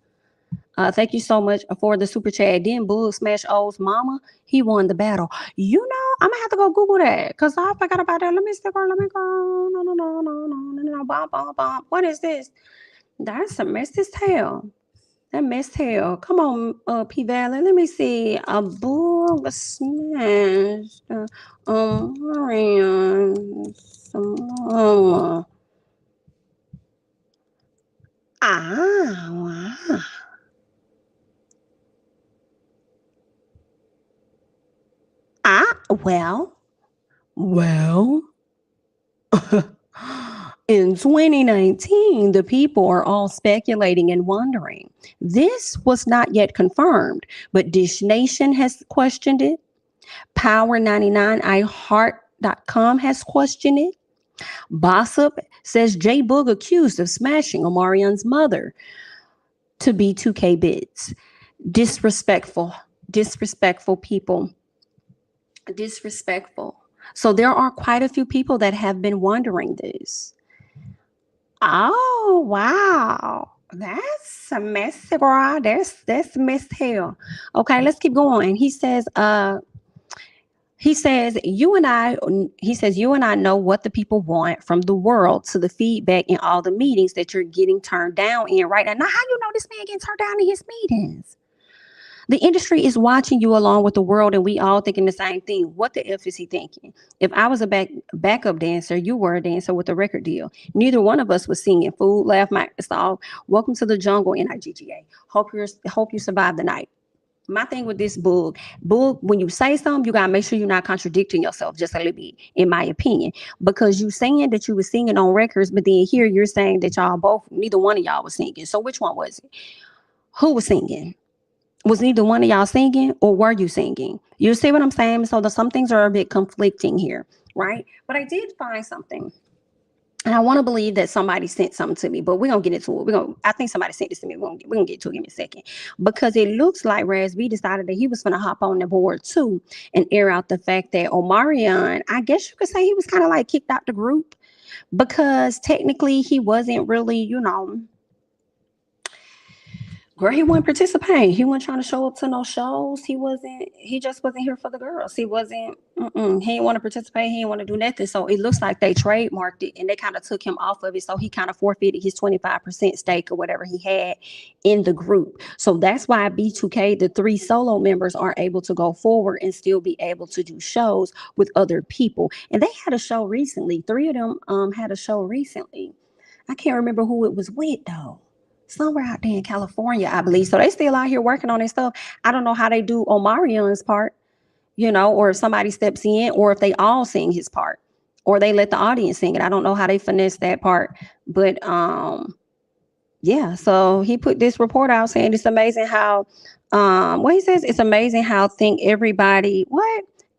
Thank you so much for the super chat. Then Bull smash O's mama. He won the battle. You know, I'm gonna have to go Google that because I forgot about that. Let me stick on. Let me go. No. Bomb. What is this? That's a mess as hell. That messed hell. Come on, P Valley. Let me see. A bull smashed. Omarion. Wow. Well. In 2019, the people are all speculating and wondering. This was not yet confirmed, but Dish Nation has questioned it. Power 99 iHeart.com has questioned it. Bossip says J Boog accused of smashing Omarion's mother to B2K bids. Disrespectful people. Disrespectful. So there are quite a few people that have been wondering this. Oh, wow. That's a mess, girl. That's a mess hell. Okay, let's keep going. He says, you and I know what the people want from the world to the feedback in all the meetings that you're getting turned down in right now. Now, how you know this man getting turned down in his meetings? The industry is watching you along with the world, and we all thinking the same thing. What the F is he thinking? If I was a backup dancer, you were a dancer with a record deal. Neither one of us was singing. Food, laugh, my style. Welcome to the jungle, NIGGA. Hope you survive the night. My thing with this book, when you say something, you gotta make sure you're not contradicting yourself just a little bit, in my opinion. Because you saying that you were singing on records, but then here you're saying that neither one of y'all was singing. So which one was it? Who was singing? Was neither one of y'all singing, or were you singing? You see what I'm saying? So some things are a bit conflicting here, right? But I did find something. And I want to believe that somebody sent something to me, but we're going to get into it. I think somebody sent this to me. We're going to get to it in a second. Because it looks like Raz B decided that he was going to hop on the board too and air out the fact that Omarion, I guess you could say he was kind of like kicked out the group because technically he wasn't really, girl, he wasn't participating. He wasn't trying to show up to no shows. He just wasn't here for the girls. He didn't want to participate. He didn't want to do nothing. So it looks like they trademarked it and they kind of took him off of it. So he kind of forfeited his 25% stake or whatever he had in the group. So that's why B2K, the 3 solo members, are able to go forward and still be able to do shows with other people. And they had a show recently. 3 of them had a show recently. I can't remember who it was with though. Somewhere out there in California, I believe. So they still out here working on their stuff. I don't know how they do Omarion's part, or if somebody steps in, or if they all sing his part, or they let the audience sing it. I don't know how they finesse that part. But yeah, so he put this report out saying it's amazing how what he says, it's amazing how think everybody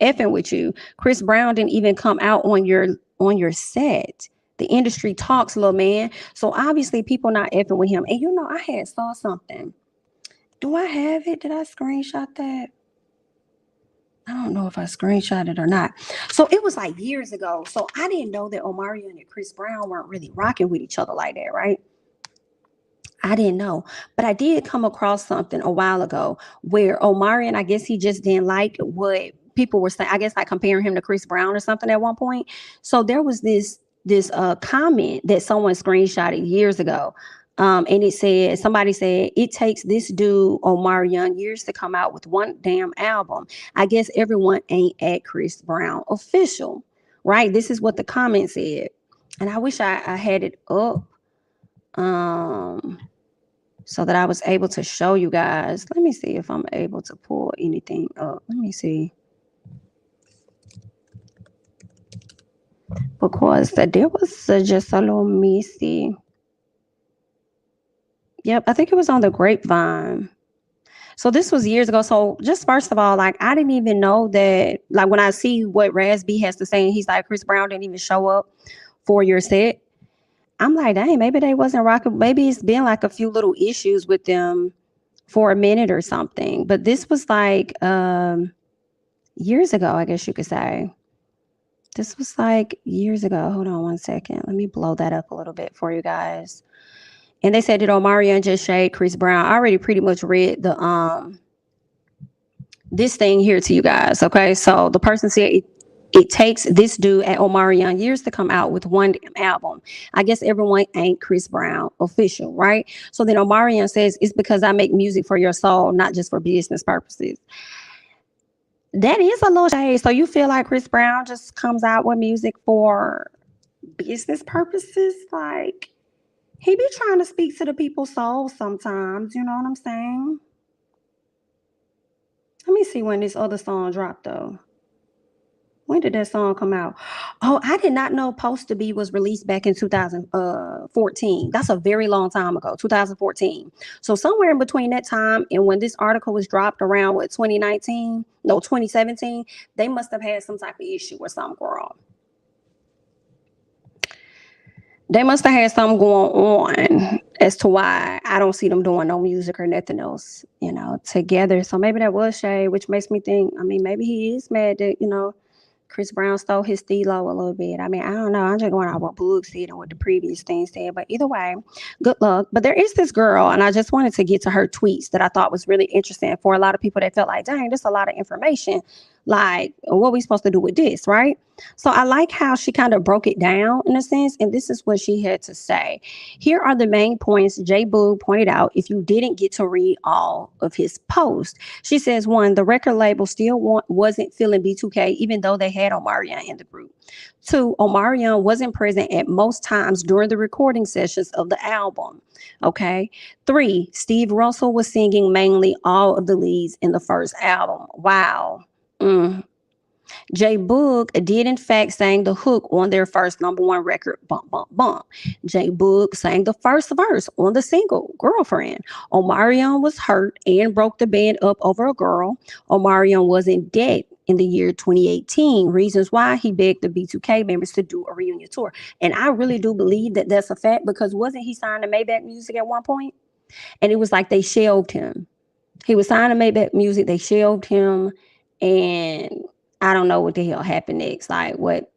effing with you. Chris Brown didn't even come out on your set. The industry talks, little man. So obviously people not effing with him. And I had saw something. Do I have it? Did I screenshot that? I don't know if I screenshot it or not. So it was like years ago. So I didn't know that Omarion and Chris Brown weren't really rocking with each other like that, right? I didn't know. But I did come across something a while ago where Omarion, I guess he just didn't like what people were saying. I guess like comparing him to Chris Brown or something at one point. So there was this comment that someone screenshotted years ago. And it said, somebody said, it takes this dude, Omarion, years to come out with one damn album. I guess everyone ain't at Chris Brown official, right? This is what the comment said. And I wish I had it up so that I was able to show you guys. Let me see if I'm able to pull anything up. Let me see. Because there was just a little messy. Yep, I think it was on the grapevine. So this was years ago. So just first of all, like, I didn't even know that, like, when I see what Raz B has to say, and he's like, Chris Brown didn't even show up for your set. I'm like, dang, maybe they wasn't rocking. Maybe it's been like a few little issues with them for a minute or something. But this was like years ago, I guess you could say. This was like years ago. Hold on one second. Let me blow that up a little bit for you guys. And they said that Omarion just shade Chris Brown. I already pretty much read the this thing here to you guys. Okay, so the person said it takes this dude at Omarion years to come out with one album. I guess everyone ain't Chris Brown official, right? So then Omarion says, it's because I make music for your soul, not just for business purposes. That is a little shade. So you feel like Chris Brown just comes out with music for business purposes? Like, he be trying to speak to the people's souls sometimes, you know what I'm saying? Let me see when this other song dropped, though. When did that song come out? Oh, I did not know Post to Be was released back in 2014. That's a very long time ago, 2014. So somewhere in between that time and when this article was dropped around, what, 2017, they must have had some type of issue or something, girl. They must have had something going on as to why I don't see them doing no music or nothing else, you know, together. So maybe that was shade, which makes me think, I mean, maybe he is mad that, you know, Chris Brown stole his stilo a little bit. I mean, I don't know. I'm just going out what Boog said and what the previous thing said. But either way, good luck. But there is this girl, and I just wanted to get to her tweets that I thought was really interesting for a lot of people that felt like, dang, there's a lot of information. Like, what are we supposed to do with this, right? So I like how she kind of broke it down in a sense, and this is what she had to say. Here are the main points J. Boog pointed out if you didn't get to read all of his posts. She says, 1, the record label still wasn't feeling B2K, even though they had Omarion in the group. 2, Omarion wasn't present at most times during the recording sessions of the album. Okay. 3, Steve Russell was singing mainly all of the leads in the first album. Wow. J. Boog did in fact sang the hook on their first #1 record, Bump Bump Bump. J. Boog sang the first verse on the single, Girlfriend. Omarion was hurt and broke the band up over a girl. Omarion was in debt in the year 2018. Reasons why he begged the B2K members to do a reunion tour. And I really do believe that that's a fact, because wasn't he signed to Maybach Music at one point? And it was like they shelved him. He was signed to Maybach Music. They shelved him. And I don't know what the hell happened next. Like, what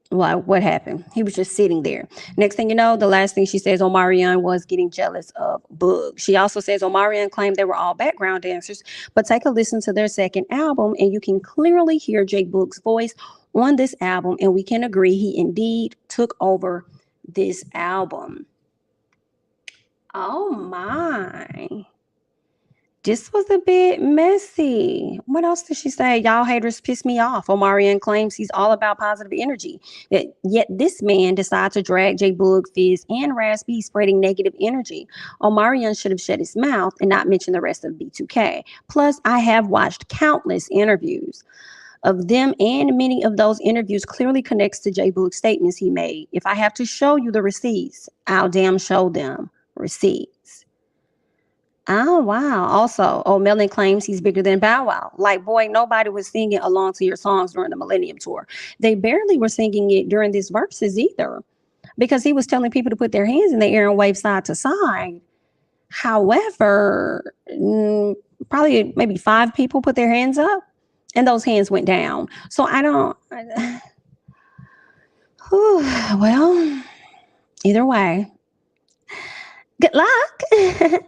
happened? He was just sitting there. Next thing you know, the last thing she says, Omarion was getting jealous of Boog. She also says Omarion claimed they were all background dancers, but take a listen to their second album and you can clearly hear J. Boog's voice on this album, and we can agree he indeed took over this album. Oh my. This was a bit messy. What else did she say? Y'all haters piss me off. Omarion claims he's all about positive energy. Yet this man decides to drag J. Boog, Fizz, and Raz B spreading negative energy. Omarion should have shut his mouth and not mention the rest of B2K. Plus, I have watched countless interviews of them, and many of those interviews clearly connects to J. Boog's statements he made. If I have to show you the receipts, I'll damn show them receipts. Oh, wow. Also, Melon claims he's bigger than Bow Wow. Like, boy, nobody was singing along to your songs during the Millennium Tour. They barely were singing it during this Verzuz either, because he was telling people to put their hands in the air and wave side to side. However, probably maybe 5 people put their hands up, and those hands went down. So I don't... well, either way, good luck.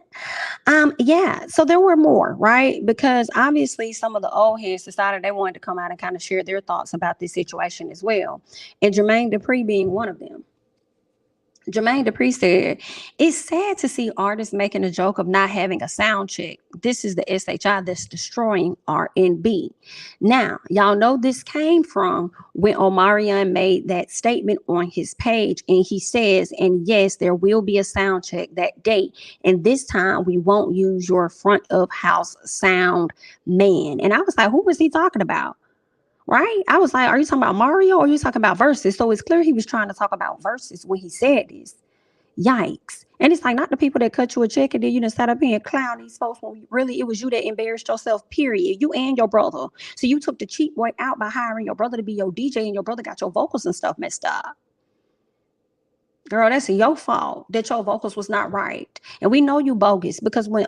Yeah, so there were more, right? Because obviously some of the old heads decided they wanted to come out and kind of share their thoughts about this situation as well. And Jermaine Dupri being one of them. Jermaine Dupri said, it's sad to see artists making a joke of not having a sound check. This is the SHI that's destroying R&B. Now, y'all know this came from when Omarion made that statement on his page, and he says, and yes, there will be a sound check that day, and this time we won't use your front of house sound man. And I was like, who was he talking about? Right? I was like, are you talking about Mario or are you talking about Verzuz? So it's clear he was trying to talk about Verzuz when he said this. Yikes. And it's like, not the people that cut you a check and then you done sat up here and clown these folks when really it was you that embarrassed yourself, period. You and your brother. So you took the cheap way out by hiring your brother to be your DJ, and your brother got your vocals and stuff messed up. Girl, that's your fault that your vocals was not right. And we know you bogus because when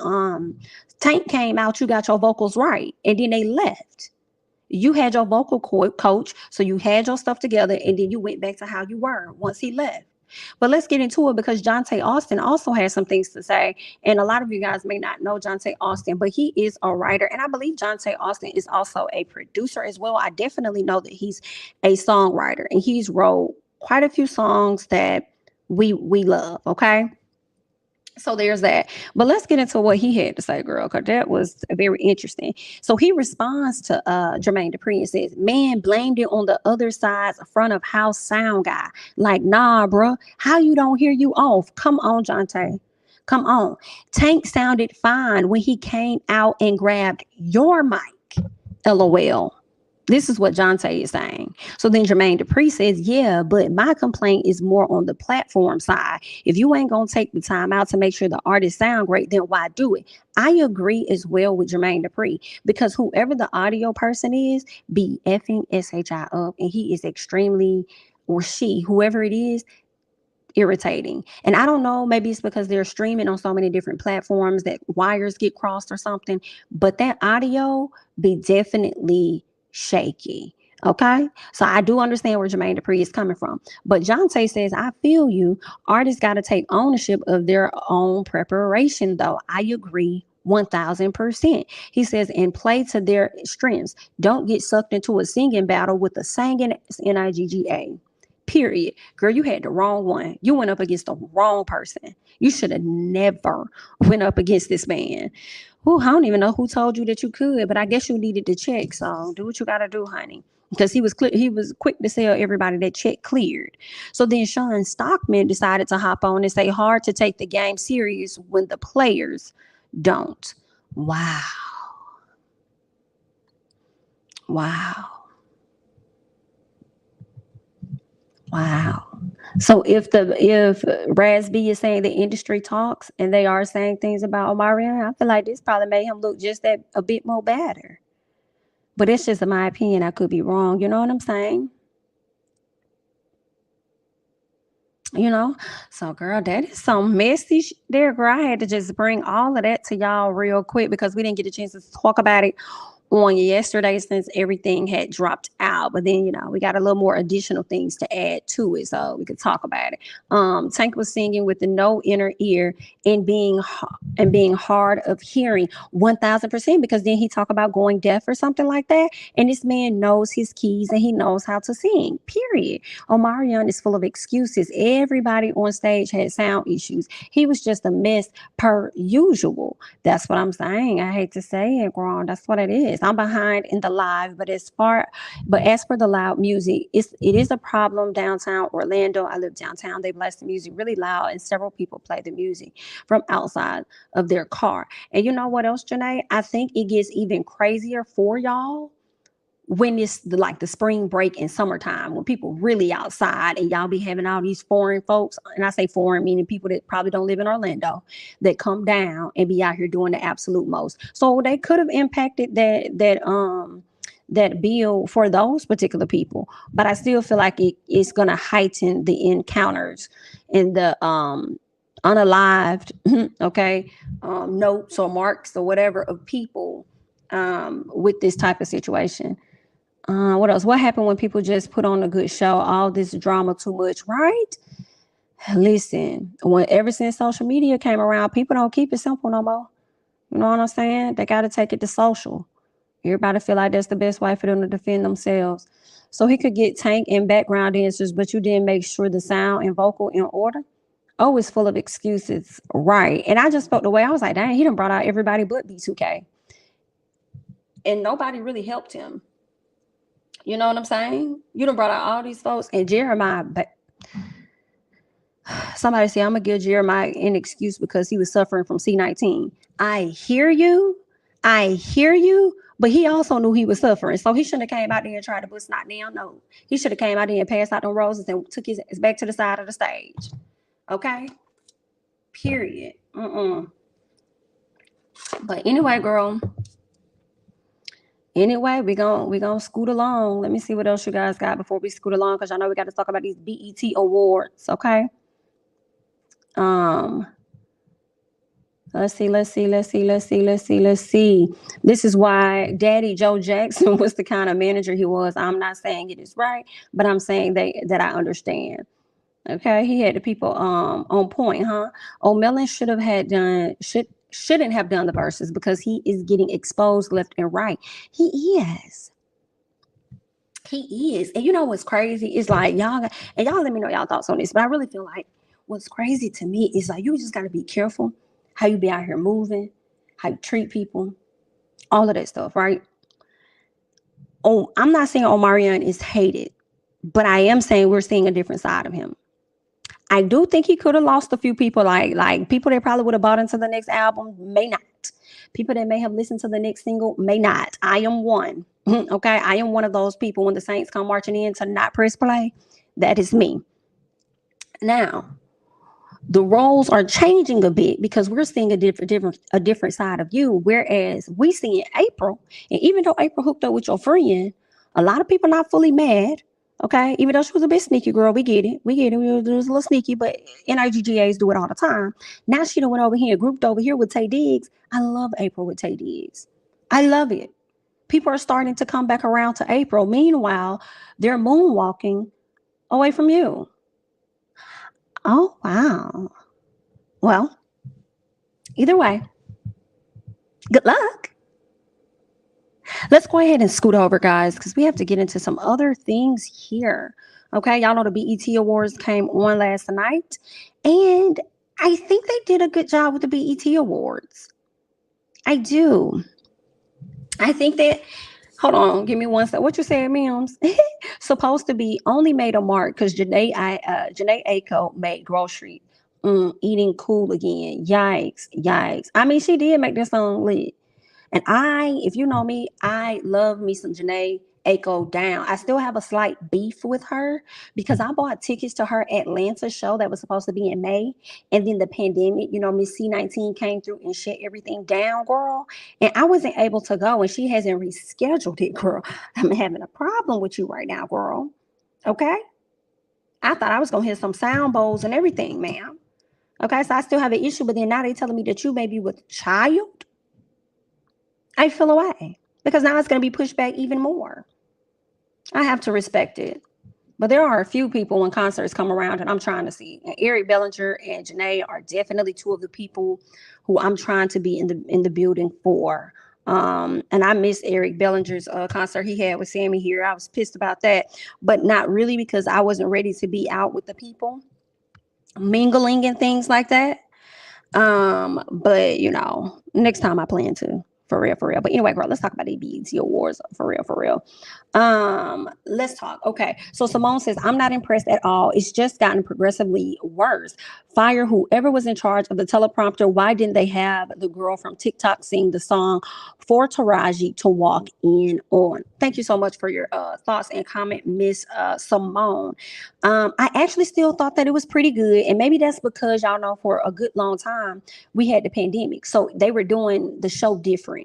Tank came out, you got your vocals right. And then they left. You had your vocal coach, so you had your stuff together, and then you went back to how you were once he left. But let's get into it because Jonte Austin also has some things to say. And a lot of you guys may not know Jonte Austin, but he is a writer. And I believe Jonte Austin is also a producer as well. I definitely know that he's a songwriter, and he's wrote quite a few songs that we love, okay? So there's that. But let's get into what he had to say, girl, because that was very interesting. So he responds to Jermaine Dupri and says, man blamed it on the other side's front of house sound guy. Like, nah, bro, how you don't hear you off? Come on, Jonte. Come on. Tank sounded fine when he came out and grabbed your mic. LOL. This is what Jonte is saying. So then Jermaine Dupri says, yeah, but my complaint is more on the platform side. If you ain't going to take the time out to make sure the artists sound great, then why do it? I agree as well with Jermaine Dupri, because whoever the audio person is, be effing SHI up, and he is extremely, or she, whoever it is, irritating. And I don't know, maybe it's because they're streaming on so many different platforms that wires get crossed or something, but that audio be definitely shaky. Okay, so I do understand where Jermaine Dupri is coming from, but Jonte says, I feel you. Artists got to take ownership of their own preparation, though. I agree 1000%. He says, and play to their strengths. Don't get sucked into a singing battle with a singing NIGGA. Period. Girl, you had the wrong one. You went up against the wrong person. You should have never went up against this man. Ooh, I don't even know who told you that you could, but I guess you needed to check. So do what you got to do, honey. Because he was quick to tell everybody that check cleared. So then Sean Stockman decided to hop on and say, hard to take the game serious when the players don't. Wow. Wow. Wow. So if Raz B is saying the industry talks and they are saying things about Omarion, I feel like this probably made him look just that a bit more better. But it's just my opinion. I could be wrong. You know what I'm saying? You know? So, girl, that is some messy there, girl. I had to just bring all of that to y'all real quick because we didn't get a chance to talk about it on yesterday since everything had dropped out. But then, you know, we got a little more additional things to add to it so we could talk about it. Tank was singing with the no inner ear and being hard of hearing 1000%, because then he talked about going deaf or something like that. And this man knows his keys and he knows how to sing, period. Omarion is full of excuses. Everybody on stage had sound issues. He was just a mess per usual. That's what I'm saying. I hate to say it, girl. That's what it is. I'm behind in the live, but as for the loud music, it is a problem downtown Orlando. I live downtown. They blast the music really loud, and several people play the music from outside of their car. And you know what else, Janae? I think it gets even crazier for y'all when it's like the spring break and summertime, when people really outside and y'all be having all these foreign folks, and I say foreign meaning people that probably don't live in Orlando, that come down and be out here doing the absolute most. So they could have impacted that bill for those particular people, but I still feel like it's going to heighten the encounters and the unalived notes or marks or whatever of people with this type of situation. What else? What happened when people just put on a good show? All this drama too much, right? Listen, ever since social media came around, people don't keep it simple no more. You know what I'm saying? They got to take it to social. Everybody feel like that's the best way for them to defend themselves. So he could get Tank and background dancers, but you didn't make sure the sound and vocal in order. Oh, it's full of excuses. Right. And I just felt the way I was like, dang, he done brought out everybody but B2K. And nobody really helped him. You know what I'm saying? You done brought out all these folks and Jeremiah, but somebody say I'm gonna give Jeremiah an excuse because he was suffering from C19. I hear you, but he also knew he was suffering, so he shouldn't have came out there and tried to put snot down. No, he should have came out there and passed out them roses and took his back to the side of the stage. Okay, period. But anyway, girl. Anyway, we gonna scoot along. Let me see what else you guys got before we scoot along, because I know we got to talk about these BET awards. Okay. Let's see. This is why Daddy Joe Jackson was the kind of manager he was. I'm not saying it is right, but I'm saying that I understand. Okay, he had the people on point, huh? O'Melon shouldn't have done the verses because he is getting exposed left and right. He is. And you know what's crazy? It's like y'all let me know y'all thoughts on this, but I really feel like what's crazy to me is like you just got to be careful how you be out here moving, how you treat people, all of that stuff, right? Oh, I'm not saying Omarion is hated, but I am saying we're seeing a different side of him. I do think he could have lost a few people, like people that probably would have bought into the next album, may not. People that may have listened to the next single, may not. I am one. Okay, I am one of those people when the Saints come marching in to not press play. That is me. Now, the roles are changing a bit because we're seeing a different side of you. Whereas we see in April, and even though April hooked up with your friend, a lot of people not fully mad. Okay, even though she was a bit sneaky, girl, we get it. We was a little sneaky, but NIGGAs do it all the time. Now she done went over here, grouped over here with Tay Diggs. I love April with Tay Diggs. I love it. People are starting to come back around to April. Meanwhile, they're moonwalking away from you. Oh, wow. Well, either way, good luck. Let's go ahead and scoot over, guys, because we have to get into some other things here. Okay, y'all know the BET Awards came on last night, and I think they did a good job with the BET Awards. I do. I think that, hold on, give me one second. What you said, Mims? Supposed to be only made a mark because Janae Aiko made Grocery eating cool again. Yikes. I mean, she did make this song lit. And if you know me, I love me some Janae Aiko down. I still have a slight beef with her because I bought tickets to her Atlanta show that was supposed to be in May. And then the pandemic, Miss C19 came through and shut everything down, girl. And I wasn't able to go, and she hasn't rescheduled it, girl. I'm having a problem with you right now, girl. Okay? I thought I was going to hit some sound bowls and everything, ma'am. Okay, so I still have an issue, but then now they're telling me that you may be with a child. I feel away because now it's going to be pushed back even more. I have to respect it. But there are a few people when concerts come around and I'm trying to see. And Eric Bellinger and Janae are definitely two of the people who I'm trying to be in the building for. And I miss Eric Bellinger's concert he had with Sammy here. I was pissed about that, but not really because I wasn't ready to be out with the people, mingling and things like that. But next time I plan to. For real. But anyway, girl, let's talk about the BET Awards. For real. Let's talk. Okay. So Simone says, I'm not impressed at all. It's just gotten progressively worse. Fire whoever was in charge of the teleprompter. Why didn't they have the girl from TikTok sing the song for Taraji to walk in on? Thank you so much for your thoughts and comment, Miss Simone. I actually still thought that it was pretty good. And maybe that's because y'all know for a good long time, we had the pandemic. So they were doing the show different.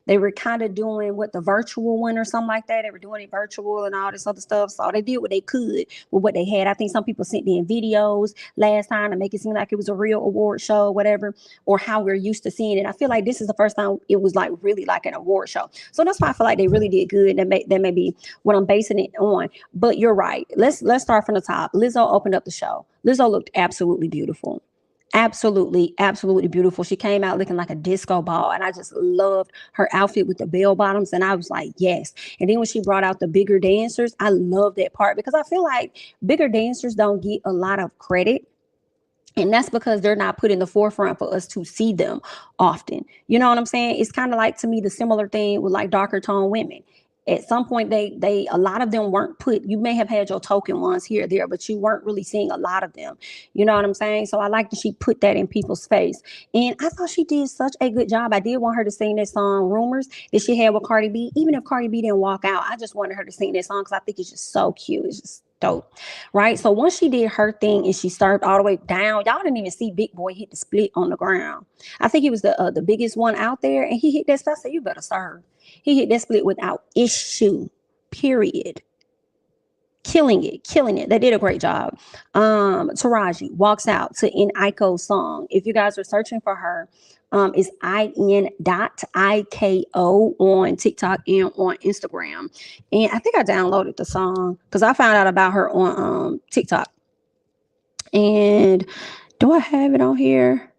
They were kind of doing the virtual one or something like that. They were doing it virtual and all this other stuff. So they did what they could with what they had. I think some people sent in videos last time to make it seem like it was a real award show, whatever, or how we're used to seeing it. I feel like this is the first time it was like really like an award show. So that's why I feel like they really did good. That may be what I'm basing it on. But you're right. Let's start from the top. Lizzo opened up the show. Lizzo looked absolutely beautiful. Absolutely beautiful. She came out looking like a disco ball, and I just loved her outfit with the bell bottoms, and I was like, yes. And then when she brought out the bigger dancers, I love that part because I feel like bigger dancers don't get a lot of credit. And that's because they're not put in the forefront for us to see them often. You know what I'm saying? It's kind of like, to me, the similar thing with like darker tone women. At some point, they a lot of them weren't put. You may have had your token ones here or there, but you weren't really seeing a lot of them. You know what I'm saying? So I like that she put that in people's face, and I thought she did such a good job. I did want her to sing that song "Rumors" that she had with Cardi B. Even if Cardi B didn't walk out, I just wanted her to sing that song because I think it's just so cute. It's just dope, right? So once she did her thing and she served all the way down, y'all didn't even see Big Boy hit the split on the ground. I think he was the biggest one out there, and he hit that stuff. So you better serve. He hit that split without issue, period. Killing it. They did a great job. Taraji walks out to an Iko's song. If you guys are searching for her, it's IN.IKO on TikTok and on Instagram. And I think I downloaded the song because I found out about her on TikTok. And do I have it on here?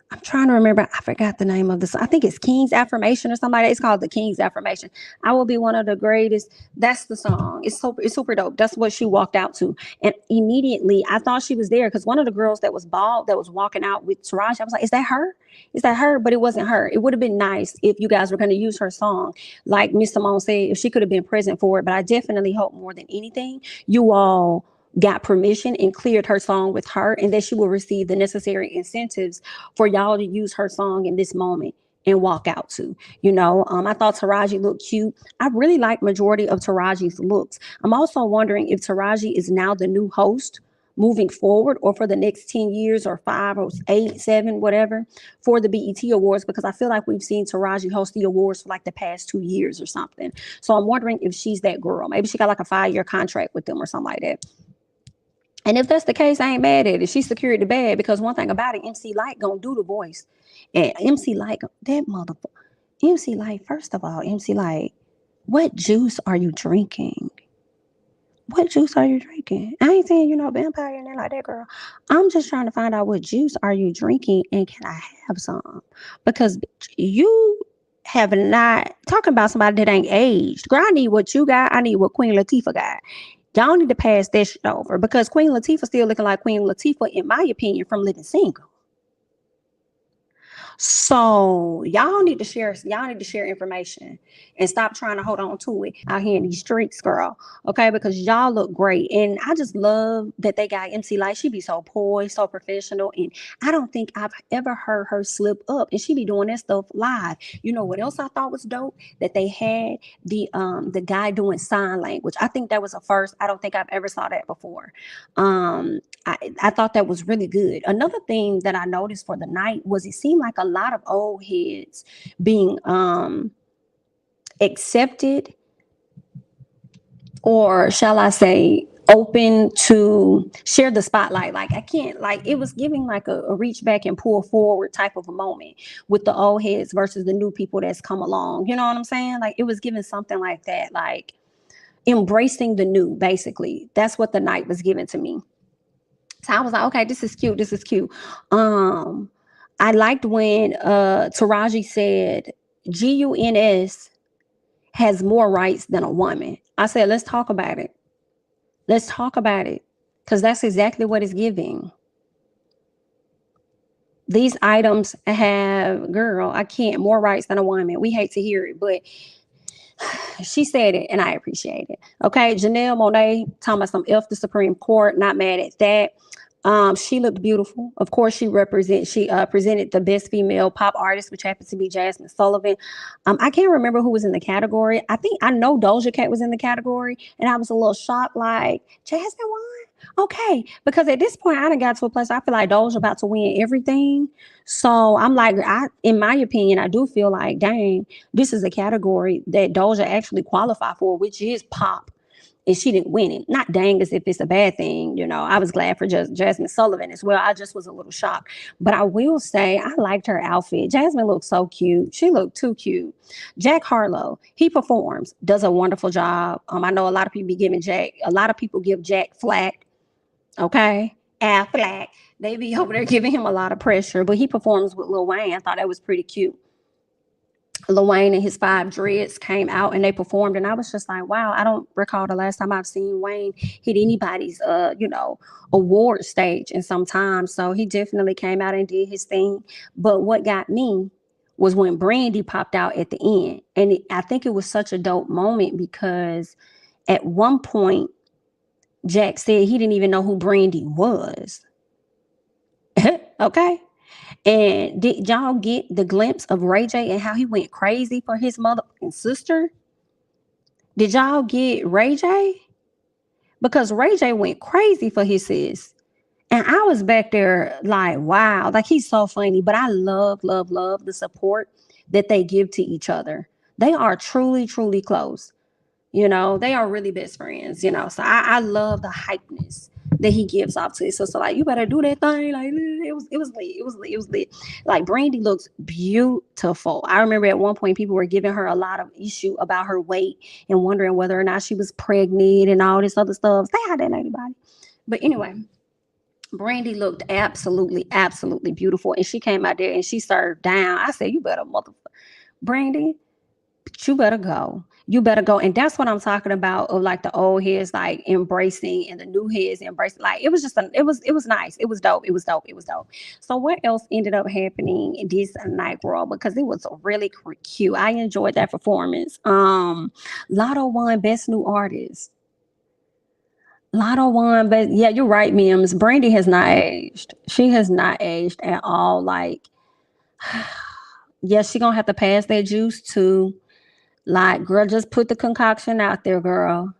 I'm trying to remember. I forgot the name of this. I think it's King's Affirmation or something like that. It's called the King's Affirmation. I will be one of the greatest. That's the song. It's super dope. That's what she walked out to. And immediately I thought she was there because one of the girls that was bald that was walking out with Taraji, I was like, is that her? Is that her? But it wasn't her. It would have been nice if you guys were going to use her song. Like Miss Simone said, if she could have been present for it. But I definitely hope more than anything, you all got permission and cleared her song with her, and that she will receive the necessary incentives for y'all to use her song in this moment and walk out to. I thought Taraji looked cute. I really like majority of Taraji's looks. I'm also wondering if Taraji is now the new host moving forward, or for the next 10 years or 5 or 8, 7, whatever, for the BET Awards, because I feel like we've seen Taraji host the awards for like the past 2 years or something. So I'm wondering if she's that girl. Maybe she got like a 5-year contract with them or something like that. And if that's the case, I ain't mad at it. She secured the bag, because one thing about it, MC Lyte gonna do the voice. And MC Lyte, that motherfucker. MC Lyte, first of all, MC Lyte, what juice are you drinking? What juice are you drinking? I ain't saying you're no vampire and nothing like that, girl. I'm just trying to find out what juice are you drinking, and can I have some? Because bitch, you have not talking about somebody that ain't aged. Girl, I need what you got. I need what Queen Latifah got. Y'all need to pass that shit over, because Queen Latifah still looking like Queen Latifah, in my opinion, from Living Single. So y'all need to share information and stop trying to hold on to it out here in these streets, girl. Okay, because y'all look great. And I just love that they got MC Lyte. She be so poised, so professional. And I don't think I've ever heard her slip up. And she be doing that stuff live. You know what else I thought was dope? That they had the guy doing sign language. I think that was a first. I don't think I've ever saw that before. I thought that was really good. Another thing that I noticed for the night was it seemed like a lot of old heads being accepted, or shall I say open to share the spotlight. Like it was giving like a reach back and pull forward type of a moment with the old heads versus the new people that's come along. You know what I'm saying? Like it was giving something like that, like embracing the new, basically. That's what the night was giving to me. So I was like, okay, this is cute. I liked when Taraji said GUNS has more rights than a woman. I said, let's talk about it. Because that's exactly what it's giving. These items have, girl, I can't, more rights than a woman. We hate to hear it, but she said it and I appreciate it. Okay, Janelle Monáe talking about some F the Supreme Court, not mad at that. She looked beautiful. Of course, she presented the best female pop artist, which happens to be Jasmine Sullivan. I can't remember who was in the category. I know Doja Cat was in the category, and I was a little shocked, like, Jasmine won? Okay, because at this point, I done got to a place I feel like Doja about to win everything. So I'm like, in my opinion, I do feel like, dang, this is a category that Doja actually qualified for, which is pop. And she didn't win it. Not dang as if it's a bad thing. You know, I was glad for Jasmine Sullivan as well. I just was a little shocked. But I will say I liked her outfit. Jasmine looked so cute. She looked too cute. Jack Harlow, he performs, does a wonderful job. I know a lot of people give Jack flack. Okay? Flack. They be over there giving him a lot of pressure. But he performs with Lil Wayne. I thought that was pretty cute. Lil Wayne and his Five Dreads came out and they performed, and I was just like, wow, I don't recall the last time I've seen Wayne hit anybody's award stage in some time. So he definitely came out and did his thing. But what got me was when Brandy popped out at the end. And I think it was such a dope moment because at one point Jack said he didn't even know who Brandy was. Okay. And did y'all get the glimpse of Ray J and how he went crazy for his mother and sister? Did y'all get Ray J? Because Ray J went crazy for his sis. And I was back there like, wow, like he's so funny. But I love, love, love the support that they give to each other. They are truly, truly close. They are really best friends, So I love the hypeness that he gives off to his sister. Like, you better do that thing. Like, it was lit. It was lit. It was lit. Like, Brandy looks beautiful. I remember at one point people were giving her a lot of issue about her weight and wondering whether or not she was pregnant and all this other stuff. Say hi to anybody. But anyway, Brandy looked absolutely, absolutely beautiful. And she came out there and she served down. I said, you better Brandy, you better go. You better go. And that's what I'm talking about, of like the old heads like embracing and the new heads embracing. Like it was just it was nice. It was dope. It was dope. It was dope. So what else ended up happening this night, girl? Because it was really cute. I enjoyed that performance. Lotto won Best New Artist. Lotto won, but yeah, you're right, Mims. Brandy has not aged. She has not aged at all. Like, yes, she gonna have to pass that juice too. Like, girl, just put the concoction out there, girl,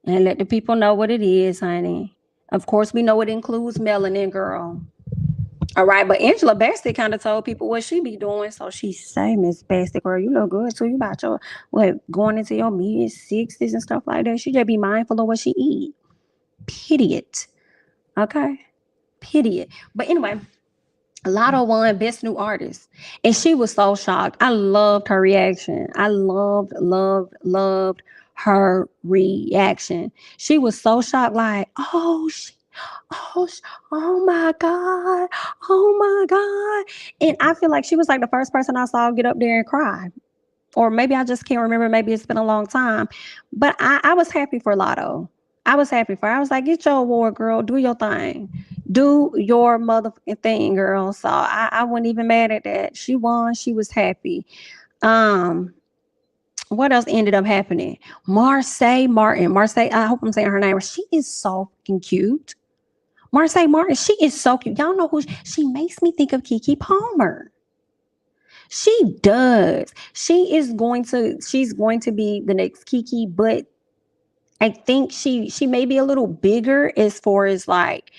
and let the people know what it is, honey. Of course, we know it includes melanin, girl. All right, but Angela Bassett kind of told people what she be doing. So she say, Miss Bassett, girl, you look good too. You about your going into your mid-60s and stuff like that. She just be mindful of what she eat. Period. Okay? Period. But anyway, Lotto won Best New Artist. And she was so shocked. I loved her reaction. I loved her reaction. She was so shocked, like, oh my God. Oh my God. And I feel like she was like the first person I saw get up there and cry. Or maybe I just can't remember. Maybe it's been a long time. But I was happy for Lotto. I was happy for her. I was like, get your award, girl. Do your thing. Do your motherfucking thing, girl. So I wasn't even mad at that. She won. She was happy. What else ended up happening? Marseille Martin. Marseille, I hope I'm saying her name. She is so fucking cute. Marseille Martin, she is so cute. Y'all know who she makes me think of Keke Palmer. She does. She's going to be the next Keke, but I think she may be a little bigger as far as like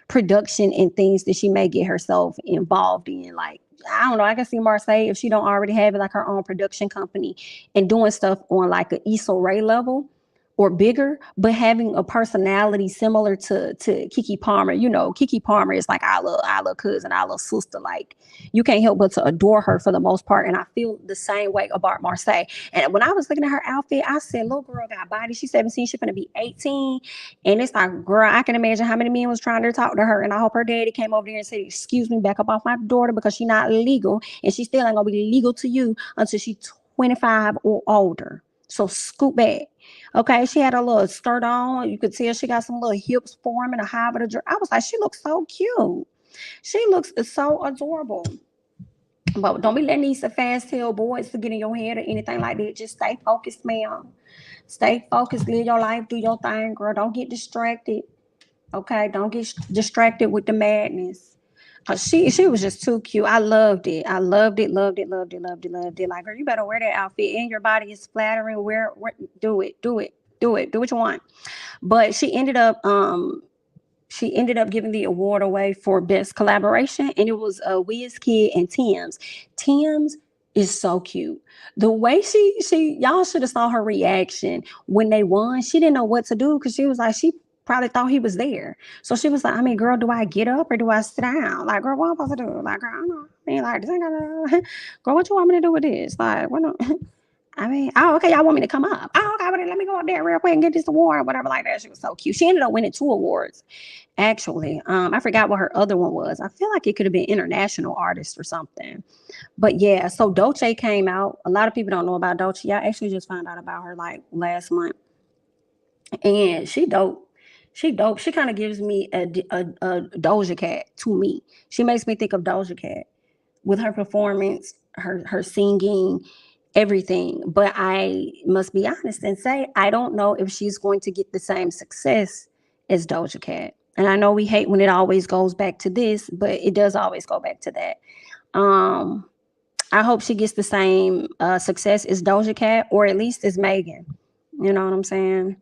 production and things that she may get herself involved in. Like, I don't know, I can see Marseille, if she don't already have like her own production company and doing stuff on like a Issa Rae level or bigger, but having a personality similar to Keke Palmer. Keke Palmer is like our little cousin, our little sister. Like, you can't help but to adore her for the most part. And I feel the same way about Marseille. And when I was looking at her outfit, I said, little girl got body. She's 17. She's going to be 18. And it's like, girl, I can imagine how many men was trying to talk to her. And I hope her daddy came over there and said, excuse me, back up off my daughter, because she's not legal. And she still ain't going to be legal to you until she's 25 or older. So scoot back. Okay, she had a little skirt on. You could tell she got some little hips forming, a high of the dress. I was like, she looks so cute. She looks so adorable. But don't be letting these fast tail boys to get in your head or anything like that. Just stay focused, ma'am. Stay focused. Live your life. Do your thing, girl. Don't get distracted. Okay, don't get distracted with the madness. She was just too cute. I loved it. Loved it. Like, girl, you better wear that outfit, and your body is flattering. Do it. Do what you want. But she ended up giving the award away for best collaboration, and it was Wizkid and Tems. Tems is so cute. The way y'all should have saw her reaction when they won. She didn't know what to do, because she was like, she probably thought he was there. So she was like, I mean, girl, do I get up or do I sit down? Like, girl, what am I supposed to do? Like, girl, I don't know. I mean, like, this ain't gonna, girl, what you want me to do with this? Like, what? I mean, oh, okay, y'all want me to come up? Oh, okay, well, let me go up there real quick and get this award or whatever like that. She was so cute. She ended up winning 2 awards, actually. I forgot what her other one was. I feel like it could have been international artist or something. But yeah, so Dolce came out. A lot of people don't know about Dolce. I actually just found out about her like last month. And she dope. She dope. She kind of gives me a Doja Cat to me. She makes me think of Doja Cat with her performance, her singing, everything. But I must be honest and say I don't know if she's going to get the same success as Doja Cat. And I know we hate when it always goes back to this, but it does always go back to that. I hope she gets the same success as Doja Cat, or at least as Megan. You know what I'm saying?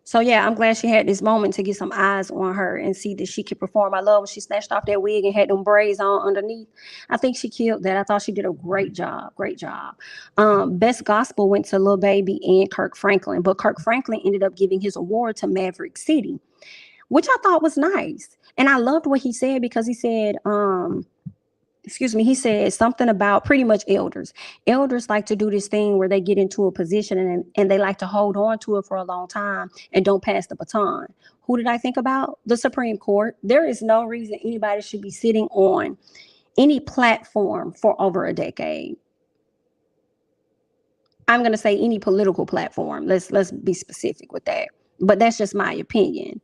So yeah, I'm glad she had this moment to get some eyes on her and see that she could perform. I love when she snatched off that wig and had them braids on underneath. I think she killed that. I thought she did a great job. Great job. Best gospel went to Lil Baby and Kirk Franklin, but Kirk Franklin ended up giving his award to Maverick City, which I thought was nice. And I loved what he said, because he said, he said something about pretty much elders. Elders like to do this thing where they get into a position and they like to hold on to it for a long time and don't pass the baton. Who did I think about? The Supreme Court. There is no reason anybody should be sitting on any platform for over a decade. I'm going to say any political platform. Let's be specific with that. But that's just my opinion.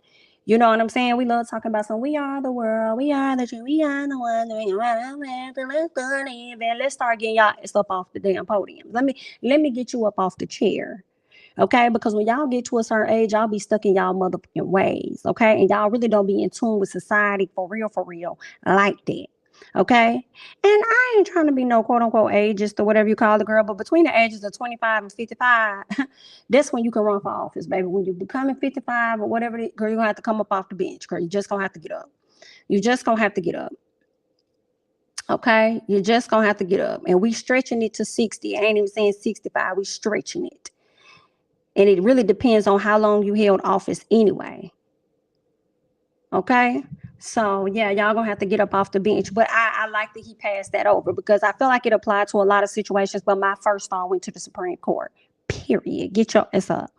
You know what I'm saying? We love talking about we are the world, we are the truth, we are the one. Let's start getting y'all up off the damn podium. Let me get you up off the chair. Okay? Because when y'all get to a certain age, y'all be stuck in y'all motherfucking ways. Okay? And y'all really don't be in tune with society for real, like that. Okay? And I ain't trying to be no quote unquote ageist or whatever you call the girl, but between the ages of 25 and 55, that's when you can run for office, baby. When you're becoming 55 or whatever, girl, you're gonna have to come up off the bench, girl. You just gonna have to get up. You just gonna have to get up. Okay? You're just gonna have to get up. And we stretching it to 60. I ain't even saying 65, we stretching it. And it really depends on how long you held office anyway. Okay? So yeah, y'all gonna have to get up off the bench. But I like that he passed that over, because I feel like it applied to a lot of situations. But my first thought went to the Supreme Court. Period. Get your ass up.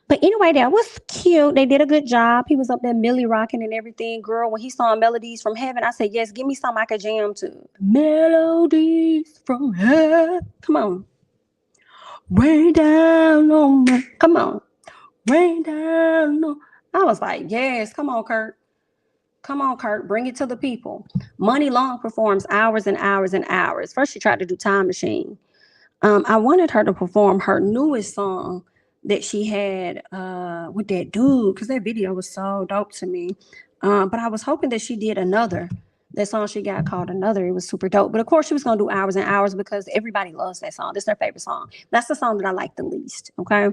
But anyway, that was cute. They did a good job. He was up there Millie rocking and everything. Girl, when he saw Melodies from Heaven, I said, yes, give me some I could jam to. Melodies from Heaven. Come on. Way down on me. Come on. Way down on. I was like, yes, come on, Kirk. Come on, Kirk, bring it to the people. Money Long performs hours and hours and hours. First, she tried to do Time Machine. I wanted her to perform her newest song that she had with that dude, because that video was so dope to me. But I was hoping that she did Another. That song she got called Another. It was super dope. But of course, she was going to do Hours and Hours, because everybody loves that song. That's their favorite song. That's the song that I like the least, okay?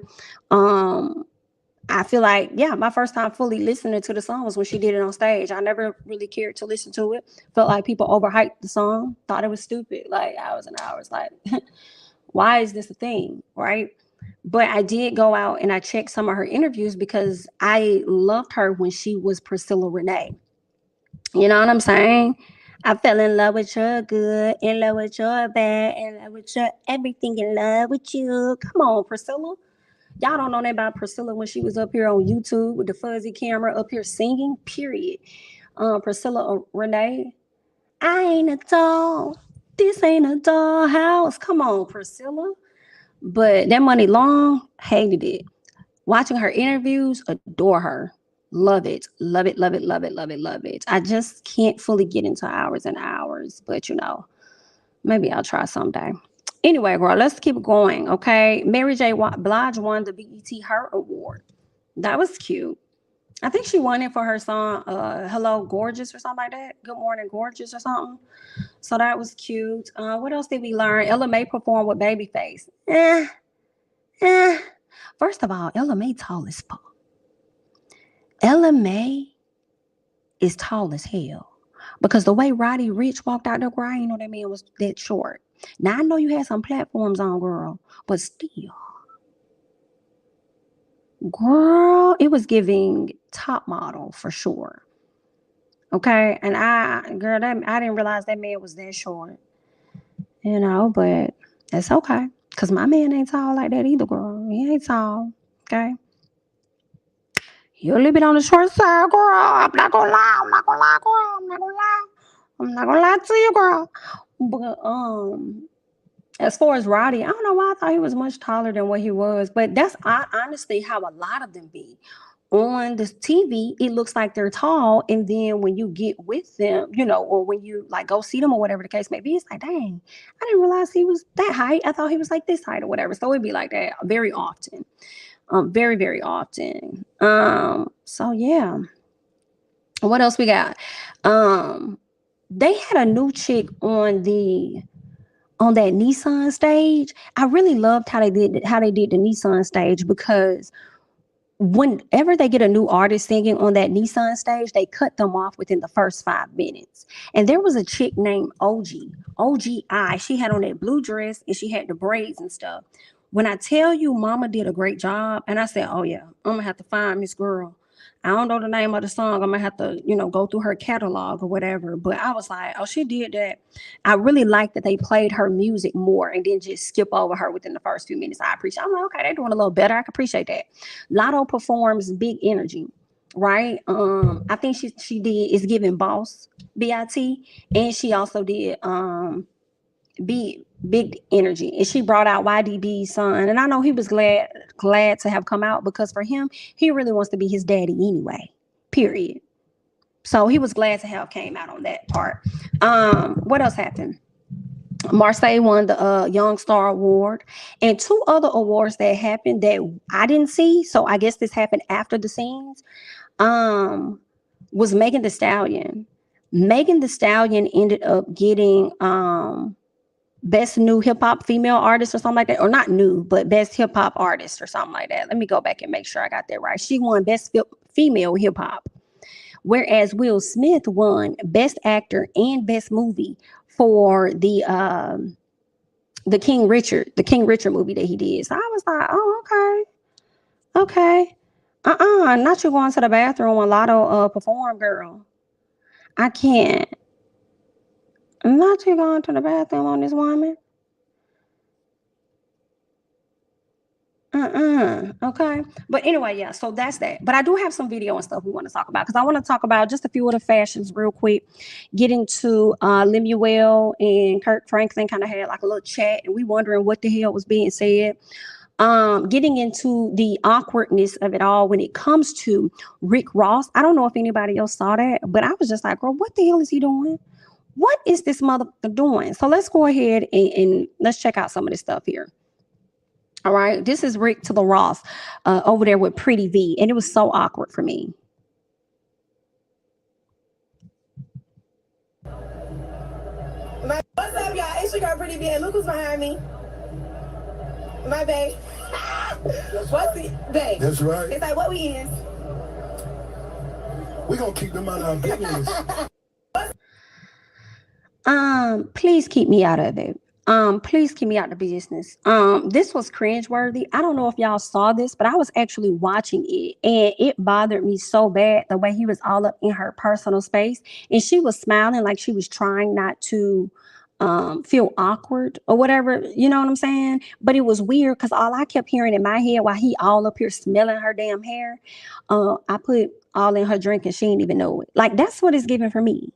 I feel like, yeah, my first time fully listening to the song was when she did it on stage. I never really cared to listen to it. Felt like people overhyped the song, thought it was stupid, like Hours and Hours. Like, why is this a thing, right? But I did go out and I checked some of her interviews, because I loved her when she was Priscilla Renee. You know what I'm saying? I fell in love with your good, in love with your bad, in love with your everything, in love with you. Come on, Priscilla. Y'all don't know that about Priscilla when she was up here on YouTube with the fuzzy camera up here singing, period. Priscilla Renee, I ain't a doll. This ain't a doll house. Come on, Priscilla. But that Money Long, hated it. Watching her interviews, adore her. Love it. Love it, love it, love it, love it, love it. I just can't fully get into Hours and Hours, but maybe I'll try someday. Anyway, girl, let's keep going, okay? Mary J. Blige won the BET Her Award. That was cute. I think she won it for her song, Hello, Gorgeous, or something like that. Good Morning, Gorgeous, or something. So that was cute. What else did we learn? Ella Mai performed with Babyface. First of all, Ella Mai tall as fuck. Ella Mai is tall as hell. Because the way Roddy Ricch walked out there, girl, I didn't know that man was that short. Now, I know you had some platforms on, girl, but still. Girl, it was giving top model for sure. Okay? And I didn't realize that man was that short. But that's okay. Cause my man ain't tall like that either, girl. He ain't tall. Okay. You're a little bit on the short side, girl. I'm not gonna lie. I'm not gonna lie, girl. I'm not gonna lie. I'm not gonna lie to you, girl. But as far as Roddy, I don't know why I thought he was much taller than what he was. But that's honestly how a lot of them be. On the TV, it looks like they're tall, and then when you get with them, or when you like go see them or whatever the case may be, it's like, dang, I didn't realize he was that height. I thought he was like this height or whatever. So it'd be like that very often. Very, very often. So yeah. What else we got? They had a new chick on that Nissan stage. I really loved how they did the Nissan stage, because whenever they get a new artist singing on that Nissan stage, they cut them off within the first 5 minutes. And there was a chick named OGI. She had on that blue dress and she had the braids and stuff. When I tell you Mama did a great job, and I said, oh yeah, I'm gonna have to find this girl. I don't know the name of the song. I'm gonna have to, go through her catalog or whatever. But I was like, oh, she did that. I really liked that they played her music more and didn't just skip over her within the first few minutes. I'm like, okay, they're doing a little better. I can appreciate that. Lotto performs Big Energy, right? I think she did It's Giving Boss, BIT, and she also did Big Energy, and she brought out YDB's son. And I know he was glad to have come out, because for him, he really wants to be his daddy anyway, period. So he was glad to have came out on that part. What else happened? Marseille won the Young Star Award, and 2 other awards that happened that I didn't see. So I guess this happened after the scenes. Was Megan Thee Stallion. Megan Thee Stallion ended up getting Best New Hip Hop Female Artist or something like that, or not new, but Best Hip Hop Artist or something like that. Let me go back and make sure I got that right. She won Best Female Hip Hop, whereas Will Smith won Best Actor and Best Movie for the King Richard movie that he did. So I was like, oh, okay. Not you going to the bathroom when Lotto perform, girl. I can't. Not you going to the bathroom on this woman. Okay. But anyway, yeah, so that's that. But I do have some video and stuff we want to talk about, because I want to talk about just a few of the fashions real quick. Get into Lemuel and Kirk Franklin kind of had like a little chat, and we wondering what the hell was being said. Getting into the awkwardness of it all when it comes to Rick Ross. I don't know if anybody else saw that, but I was just like, girl, what the hell is he doing? What is this motherfucker doing? So let's go ahead and let's check out some of this stuff here. All right, this is Rick to the Ross over there with Pretty V, and it was so awkward for me. What's up, y'all? It's your girl Pretty V, and look who's behind me. My babe. What's the babe? That's right. It's like, what we is? We gonna keep them out of our business. Please keep me out of it. Please keep me out of the business. This was cringeworthy. I don't know if y'all saw this, but I was actually watching it, and it bothered me so bad the way he was all up in her personal space, and she was smiling like she was trying not to feel awkward or whatever, you know what I'm saying? But it was weird, because all I kept hearing in my head while he all up here smelling her damn hair, I put all in her drink and she didn't even know it. Like, that's what it's giving for me.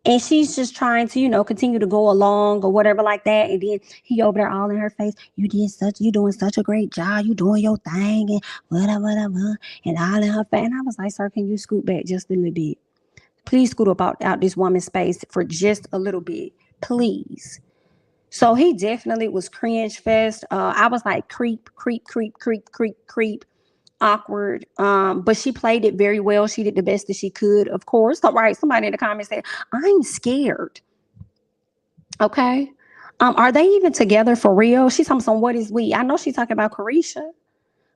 And she's just trying to, continue to go along or whatever like that. And then he over there all in her face. You doing such a great job. You doing your thing and whatever, and all in her face. And I was like, sir, can you scoot back just a little bit? Please scoot up out this woman's space for just a little bit, please. So he definitely was cringe fest. I was like, creep, awkward. But she played it very well. She did the best that she could, of course. All right, somebody in the comments said, I'm scared. Okay. Are they even together for real? She's talking some, what is we? I know she's talking about Carisha.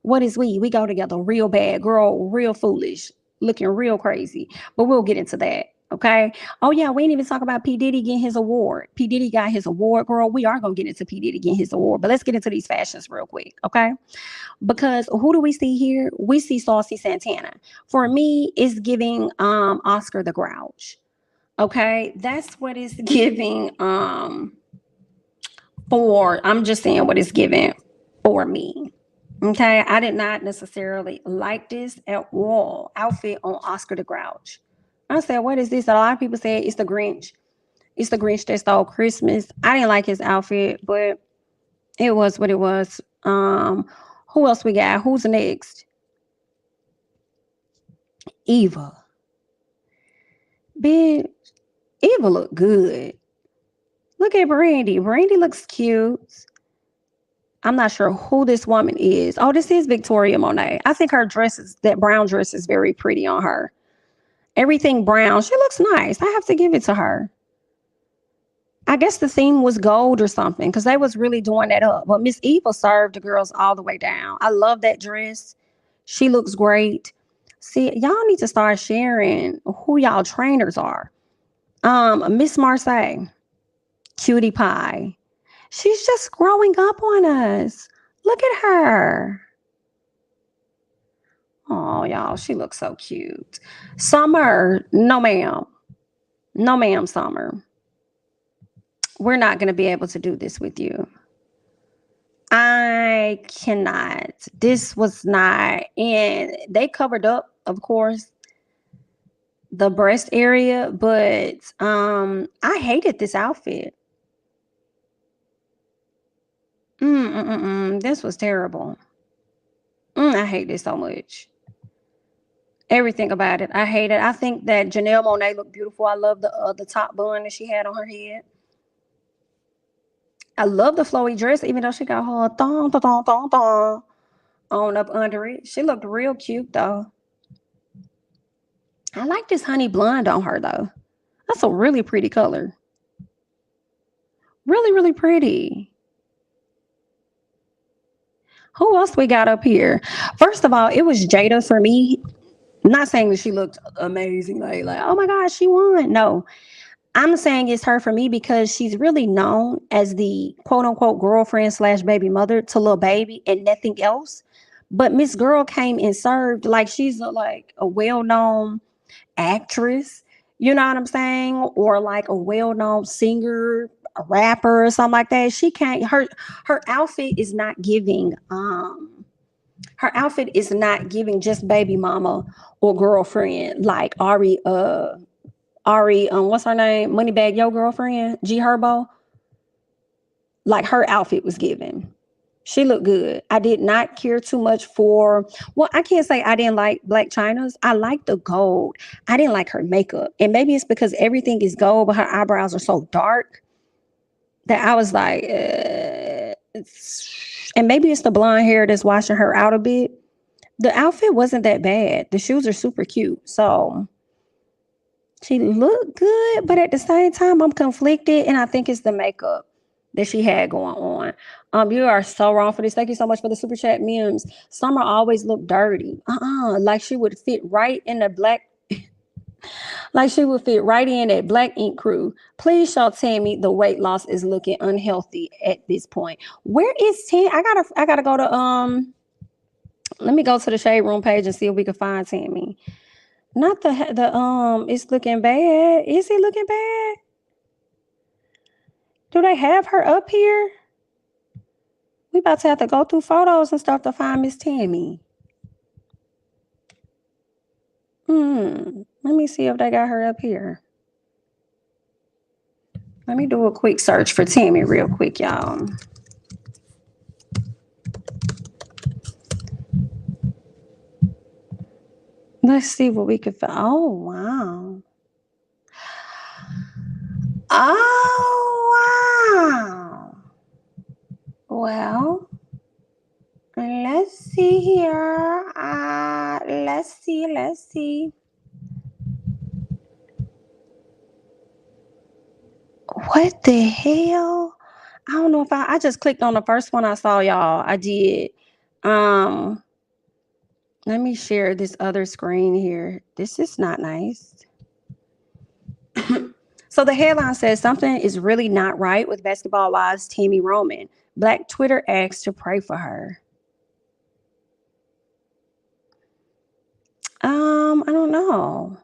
What is we? We go together real bad, girl, real foolish, looking real crazy. But we'll get into that. Okay. Oh yeah, we ain't even talk about P. Diddy getting his award. P. Diddy got his award, girl. We are gonna get into P. Diddy getting his award, but let's get into these fashions real quick, okay? Because who do we see here? We see Saucy Santana. For me, it's giving Oscar the Grouch. Okay, that's what it's giving I'm just saying what it's giving for me. Okay, I did not necessarily like this at all outfit on Oscar the Grouch. I said, what is this? A lot of people said it's the Grinch. It's the Grinch that stole Christmas. I didn't like his outfit, but it was what it was. Who else we got? Who's next? Eva. Bitch, Eva look good. Look at Brandy. Brandy looks cute. I'm not sure who this woman is. Oh, this is Victoria Monet. I think her that brown dress is very pretty on her. Everything brown. She looks nice. I have to give it to her. I guess the theme was gold or something because they was really doing that up. But Miss Eva served the girls all the way down. I love that dress. She looks great. See, y'all need to start sharing who y'all trainers are. Miss Marseille, cutie pie. She's just growing up on us. Look at her. Oh, y'all, she looks so cute. Summer, no ma'am. No ma'am, Summer. We're not going to be able to do this with you. I cannot. This was not. And they covered up, of course, the breast area, but I hated this outfit. This was terrible. I hate this so much. Everything about it. I hate it. I think that Janelle Monáe looked beautiful. I love the top bun that she had on her head. I love the flowy dress, even though she got her thong on up under it. She looked real cute though. I like this honey blonde on her though. That's a really pretty color. Really, really pretty. Who else we got up here? First of all, it was Jada for me. Not saying that she looked amazing, like oh my gosh, she won. No, I'm saying it's her for me because she's really known as the quote unquote girlfriend / baby mother to Lil Baby and nothing else. But Miss Girl came and served like she's a well-known actress, you know what I'm saying? Or like a well-known singer, a rapper, or something like that. She can't her outfit is not giving her outfit is not giving just baby mama or girlfriend like Ari, what's her name? Moneybag Yo girlfriend, G Herbo. Like her outfit was given. She looked good. I did not care too much for, well, I can't say I didn't like Black China's. I liked the gold. I didn't like her makeup. And maybe it's because everything is gold, but her eyebrows are so dark that I was like, and maybe it's the blonde hair that's washing her out a bit. The outfit wasn't that bad. The shoes are super cute. So she looked good, but at the same time, I'm conflicted. And I think it's the makeup that she had going on. You are so wrong for this. Thank you so much for the super chat memes. Summer always looked dirty. Like she would fit right in the black. Like she would fit right in that Black Ink crew. Please show Tammy the weight loss is looking unhealthy at this point. Where is Tammy? I gotta go to let me go to the Shade Room page and see if we can find Tammy. Not the it's looking bad. Is it looking bad? Do they have her up here? We about to have to go through photos and stuff to find Miss Tammy. Let me see if they got her up here. Let me do a quick search for Tammy real quick, y'all. Let's see what we can find. Oh, wow. Oh, wow. Well, let's see here. Let's see. What the hell? I don't know if I just clicked on the first one I saw, y'all. I did. Let me share this other screen here. This is not nice. So the headline says something is really not right with Basketball Wives Tammy Roman. Black Twitter asks to pray for her. I don't know.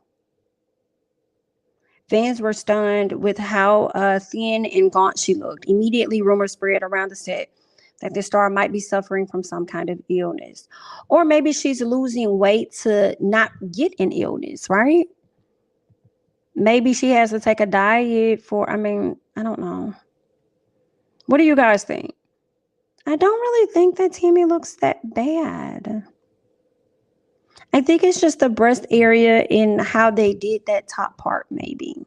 Fans were stunned with how thin and gaunt she looked. Immediately, rumors spread around the set that the star might be suffering from some kind of illness. Or maybe she's losing weight to not get an illness, right? Maybe she has to take a diet for, I don't know. What do you guys think? I don't really think that Tammy looks that bad. I think it's just the breast area in how they did that top part, maybe.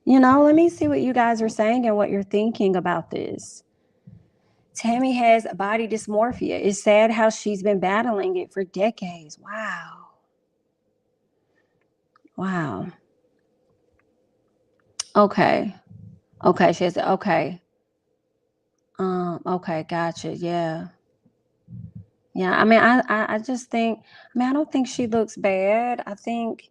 Let me see what you guys are saying and what you're thinking about this. Tammy has body dysmorphia. It's sad how she's been battling it for decades. Wow. Wow. Okay. Okay, she said, okay. Okay, gotcha. Yeah. Yeah, I just think, I don't think she looks bad. I think,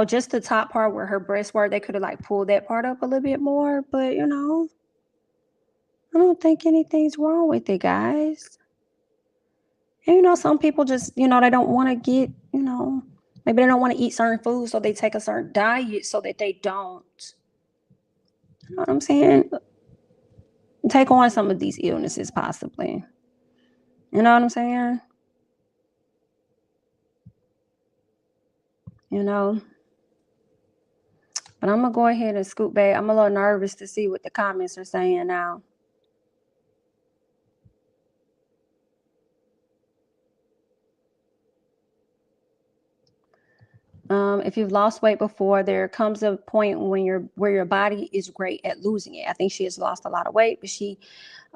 just the top part where her breasts were, they could have like pulled that part up a little bit more, but I don't think anything's wrong with it, guys. And some people just, they don't want to get, maybe they don't want to eat certain foods, so they take a certain diet so that they don't, you know what I'm saying? Take on some of these illnesses, possibly. You know what I'm saying? But I'm going to go ahead and scoot back. I'm a little nervous to see what the comments are saying now. If you've lost weight before, there comes a point when where your body is great at losing it. I think she has lost a lot of weight, but she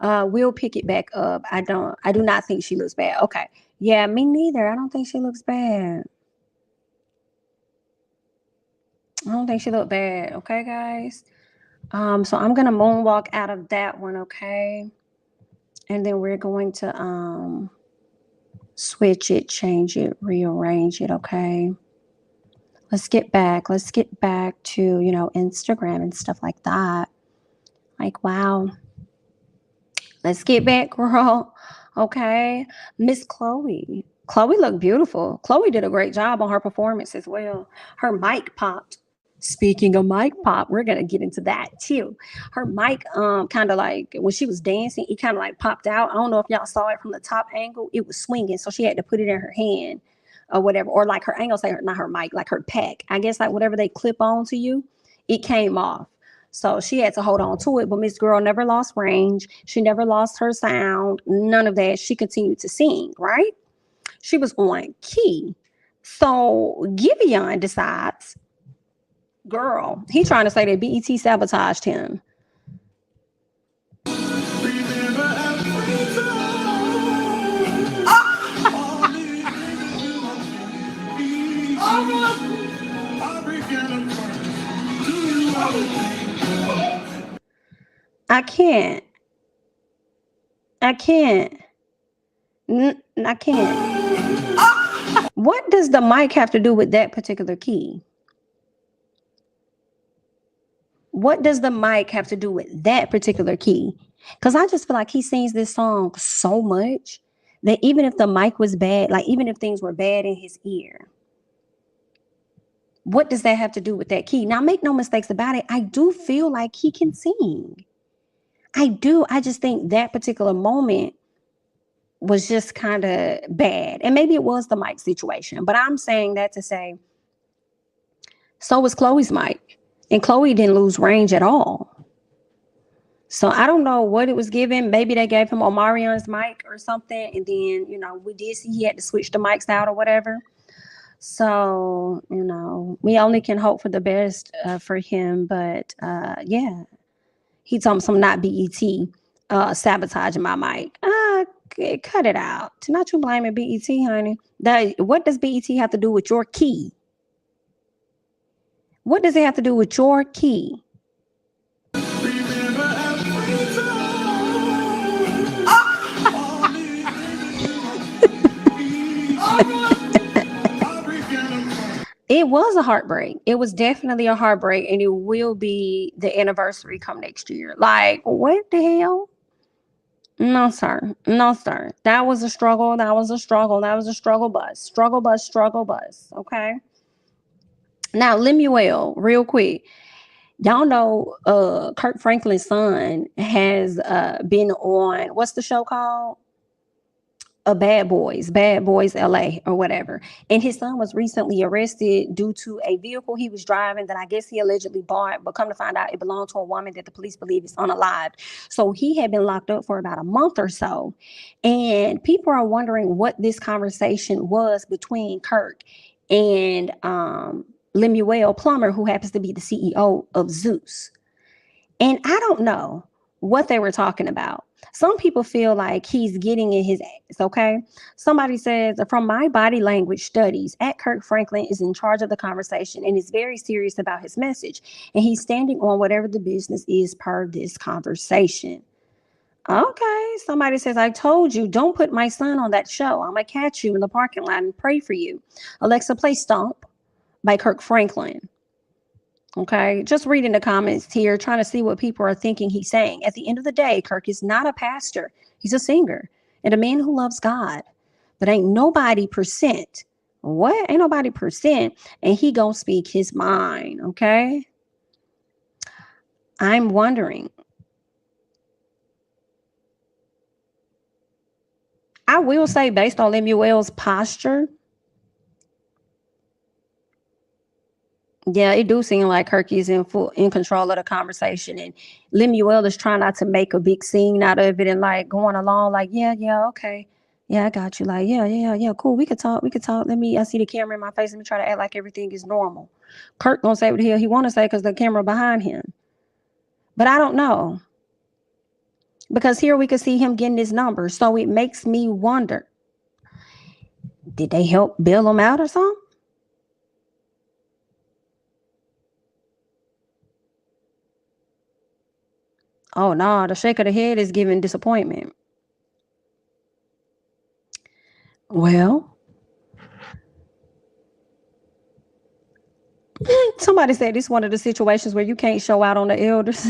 will pick it back up. I do not think she looks bad. Okay. Yeah, me neither. I don't think she looks bad. I don't think she looked bad. Okay, guys. So I'm gonna moonwalk out of that one, okay? And then we're going to switch it, change it, rearrange it, okay? Let's get back to, Instagram and stuff like that. Like, wow. Let's get back, girl. Okay. Miss Chloe. Chloe looked beautiful. Chloe did a great job on her performance as well. Her mic popped. Speaking of mic pop, we're going to get into that too. Her mic kind of like, when she was dancing, it kind of like popped out. I don't know if y'all saw it from the top angle. It was swinging, so she had to put it in her hand. Or whatever, or like her angle, not her mic, like her pack. I guess like whatever they clip on to you, it came off. So she had to hold on to it. But Miss Girl never lost range. She never lost her sound. None of that. She continued to sing, right? She was on key. So GIVÄON decides, girl, he trying to say that BET sabotaged him. I can't. What does the mic have to do with that particular key? What does the mic have to do with that particular key? Because I just feel like he sings this song so much that even if the mic was bad, like even if things were bad in his ear, what does that have to do with that key? Now, make no mistakes about it. I do feel like he can sing. I do. I just think that particular moment was just kind of bad. And maybe it was the mic situation. But I'm saying that to say, so was Chloe's mic. And Chloe didn't lose range at all. So I don't know what it was given. Maybe they gave him Omarion's mic or something. And then, we did see he had to switch the mics out or whatever. So, we only can hope for the best for him. But yeah, he told me some not BET sabotaging my mic. Cut it out. Not you blaming BET, honey. What does BET have to do with your key? What does it have to do with your key? It was a heartbreak. It was definitely a heartbreak, and it will be the anniversary come next year. Like, what the hell? No, sir. No, sir. That was a struggle. That was a struggle. That was a struggle bus. Struggle bus. Struggle bus. Okay. Now, Lemuel, real quick. Y'all know Kirk Franklin's son has been on, what's the show called? Bad Boys LA or whatever. And his son was recently arrested due to a vehicle he was driving that I guess he allegedly bought, but come to find out it belonged to a woman that the police believe is unalived. So he had been locked up for about a month or so. And people are wondering what this conversation was between Kirk and Lemuel Plummer, who happens to be the CEO of Zeus. And I don't know what they were talking about. Some people feel like he's getting in his ass, okay? Somebody says, from my body language studies, at Kirk Franklin is in charge of the conversation and is very serious about his message. And he's standing on whatever the business is per this conversation. Okay, somebody says, I told you, don't put my son on that show. I'm going to catch you in the parking lot and pray for you. Alexa, play Stomp by Kirk Franklin. Okay, just reading the comments here, trying to see what people are thinking he's saying. At the end of the day, Kirk is not a pastor. He's a singer and a man who loves God. But ain't nobody percent. What? Ain't nobody percent. And he gonna speak his mind, okay? I'm wondering. I will say, based on Lemuel's posture, yeah, it do seem like Kirk is in control of the conversation, and Lemuel is trying not to make a big scene out of it and like going along like, yeah, okay. Yeah, I got you. Like, yeah, cool. We could talk. I see the camera in my face. Let me try to act like everything is normal. Kirk gonna say what the hell he want to say because the camera behind him. But I don't know. Because here we could see him getting his number. So it makes me wonder, did they help bail him out or something? Oh no, the shake of the head is giving disappointment. Well, somebody said this is one of the situations where you can't show out on the elders.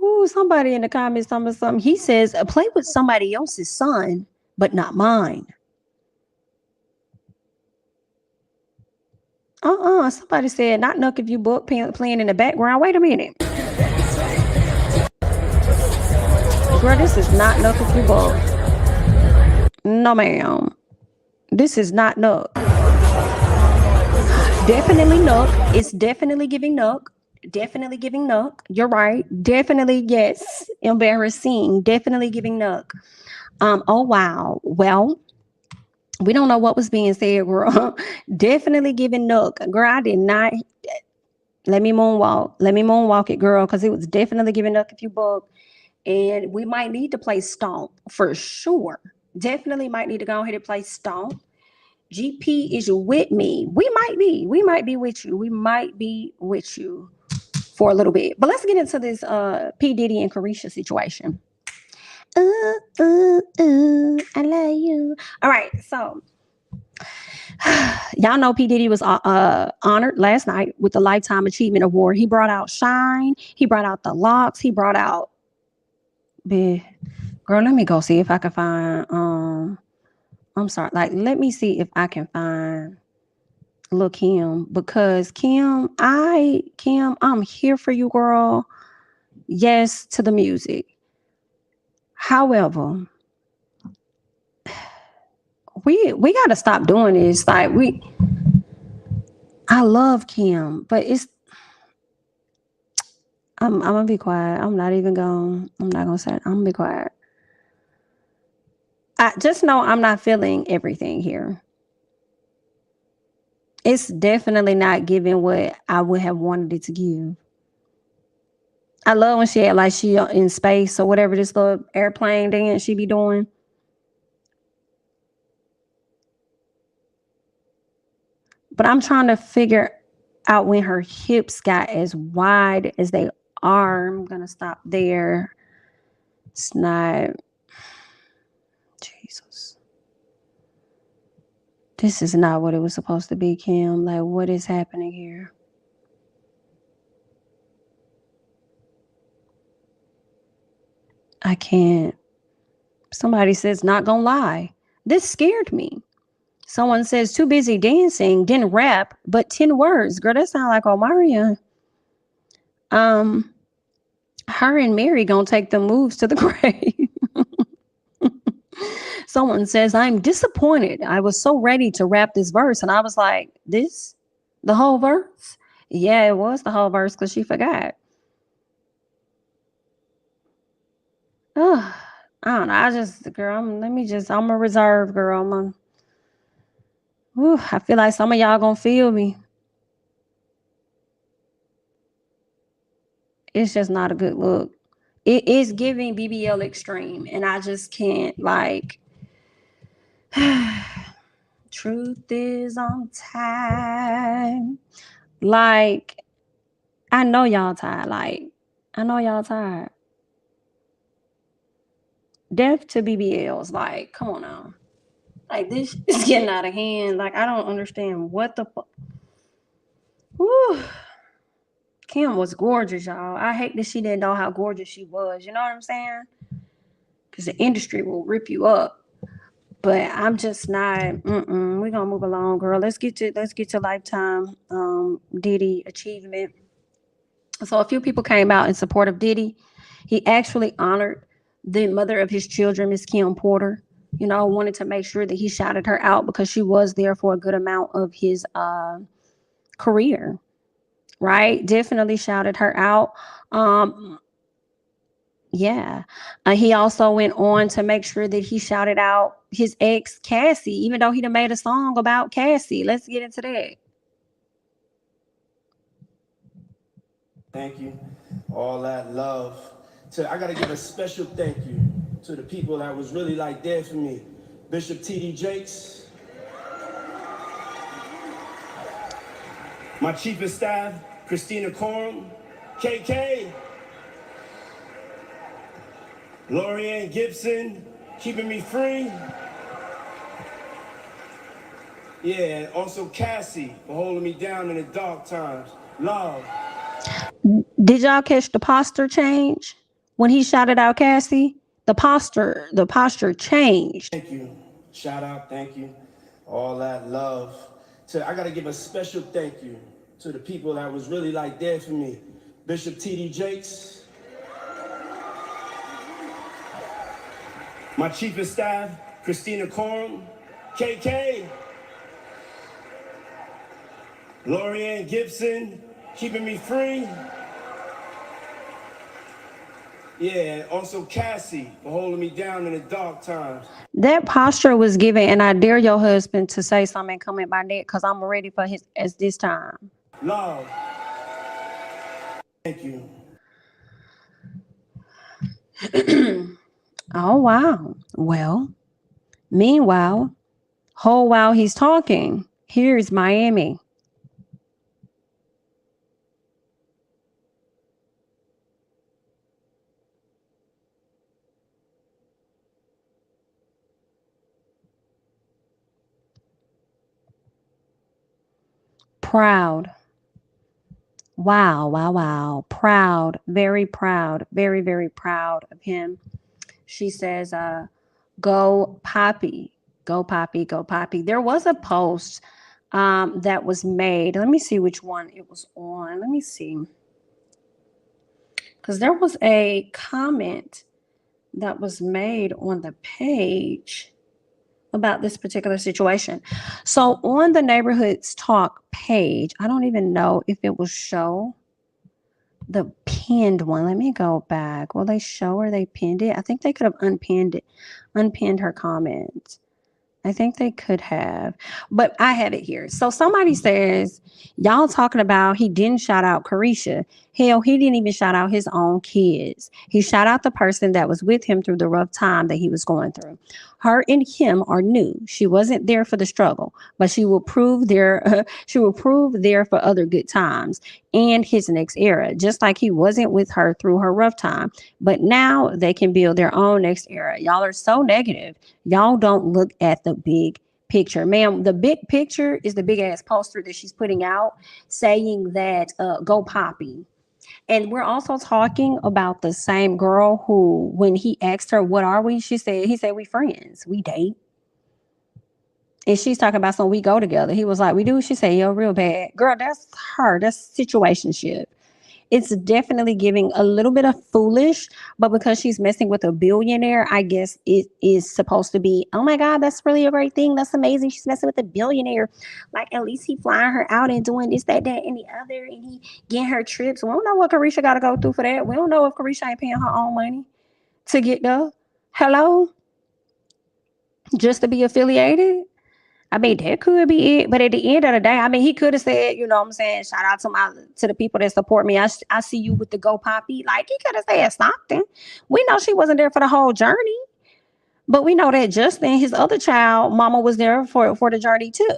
Ooh, somebody in the comments something. He says, play with somebody else's son, but not mine. Somebody said, not Nuck if you book playing in the background. Wait a minute. Girl, this is not Nuck if you book. No, ma'am. This is not Nuck. Definitely Nuck. It's definitely giving Nuck. Definitely giving Nuck. You're right. Definitely, yes. Embarrassing. Definitely giving Nuck. Oh, wow. Well, we don't know what was being said, girl. Definitely giving Nuck. Girl, I did not. Let me moonwalk it, girl, because it was definitely giving Nuck if you book. And we might need to play Stomp for sure. Definitely might need to go ahead and play Stomp. GP, is you with me? We might be with you. We might be with you for a little bit. But let's get into this P. Diddy and Carisha situation. I love you. All right, so y'all know P. Diddy was honored last night with the Lifetime Achievement Award. He brought out Shine. He brought out the Locks. He brought out girl, let me go see if I can find I'm sorry, like let me see if I can find Lil' Kim, because Kim, I'm here for you, girl. Yes to the music. However, we gotta stop doing this. Like I love Kim, but I'm gonna be quiet. I'm not gonna say it. I'm gonna be quiet. I just know I'm not feeling everything here. It's definitely not giving what I would have wanted it to give. I love when she had like she in space or whatever, this little airplane dance she be doing. But I'm trying to figure out when her hips got as wide as they are. I'm gonna stop there. It's not. Jesus. This is not what it was supposed to be, Kim. Like, what is happening here? I can't. Somebody says, not gonna lie. This scared me. Someone says, too busy dancing, didn't rap, but 10 words. Girl, that sound like Omarion. Her and Mary gonna take the moves to the grave. Someone says, I'm disappointed. I was so ready to rap this verse. And I was like, this? The whole verse? Yeah, it was the whole verse because she forgot. Oh, I don't know. I'm a reserve girl. I feel like some of y'all gonna feel me. It's just not a good look. It is giving BBL extreme, and I just can't like. Truth is on time. Like, I know y'all tired. Death to BBLs. Like, come on now. Like, this is getting out of hand. Like, I don't understand what the fuck. Kim was gorgeous, y'all. I hate that she didn't know how gorgeous she was. You know what I'm saying? Because the industry will rip you up. But I'm just not. We're gonna move along, girl. Let's get to lifetime Diddy achievement. So a few people came out in support of Diddy. He actually honored the mother of his children, Miss Kim Porter. You know, wanted to make sure that he shouted her out because she was there for a good amount of his career. Right? Definitely shouted her out. Yeah. He also went on to make sure that he shouted out his ex, Cassie, even though he done made a song about Cassie. Let's get into that. Thank you. All that love. I got to give a special thank you to the people that was really like there for me. Bishop T.D. Jakes. My chief of staff, Christina Coram. KK. Lorianne Gibson, keeping me free. Yeah, also Cassie for holding me down in the dark times. Love. Did y'all catch the posture change when he shouted out Cassie? The posture changed. Thank you. Shout out, thank you. All that love. I got to give a special thank you to the people that was really like there for me. Bishop T.D. Jakes. My chief of staff, Christina Coram. KK. Lorianne Gibson, keeping me free. Yeah, also Cassie for holding me down in the dark times. That posture was given, and I dare your husband to say something and come at my neck because I'm ready for his as this time. Love. Thank you. Oh, wow. Well, meanwhile, while he's talking, here's Miami. Proud. Wow. Proud. Very proud. Very, very proud of him. She says, go Poppy. Go Poppy. Go Poppy. There was a post that was made. Let me see which one it was on. Let me see. Because there was a comment that was made on the page about this particular situation. So on the Neighborhoods Talk page, I don't even know if it will show the pinned one. Let me go back. Will they show or they pinned it? I think they could have unpinned her comment. I think they could have, but I have it here. So somebody says, y'all talking about he didn't shout out Carisha. Hell, he didn't even shout out his own kids. He shout out the person that was with him through the rough time that he was going through. Her and him are new. She wasn't there for the struggle, but she will prove there for other good times and his next era, just like he wasn't with her through her rough time. But now they can build their own next era. Y'all are so negative. Y'all don't look at the big picture. Ma'am, the big picture is the big ass poster that she's putting out saying that go Poppy. And we're also talking about the same girl who, when he asked her, what are we? He said, we friends. We date. And she's talking about some we go together. He was like, we do. She said, yo, real bad. Girl, that's her. That's situationship. It's definitely giving a little bit of foolish, but because she's messing with a billionaire, I guess it is supposed to be, oh my God, that's really a great thing. That's amazing. She's messing with a billionaire. Like, at least he flying her out and doing this, that, and the other, and he getting her trips. We don't know what Carisha got to go through for that. We don't know if Carisha ain't paying her own money to get there. Hello? Just to be affiliated? I mean, that could be it. But at the end of the day, I mean, he could have said, you know what I'm saying, shout out to the people that support me. I see you with the Go Poppy. Like, he could have said something. We know she wasn't there for the whole journey. But we know that Justin, his other child, mama was there for the journey too.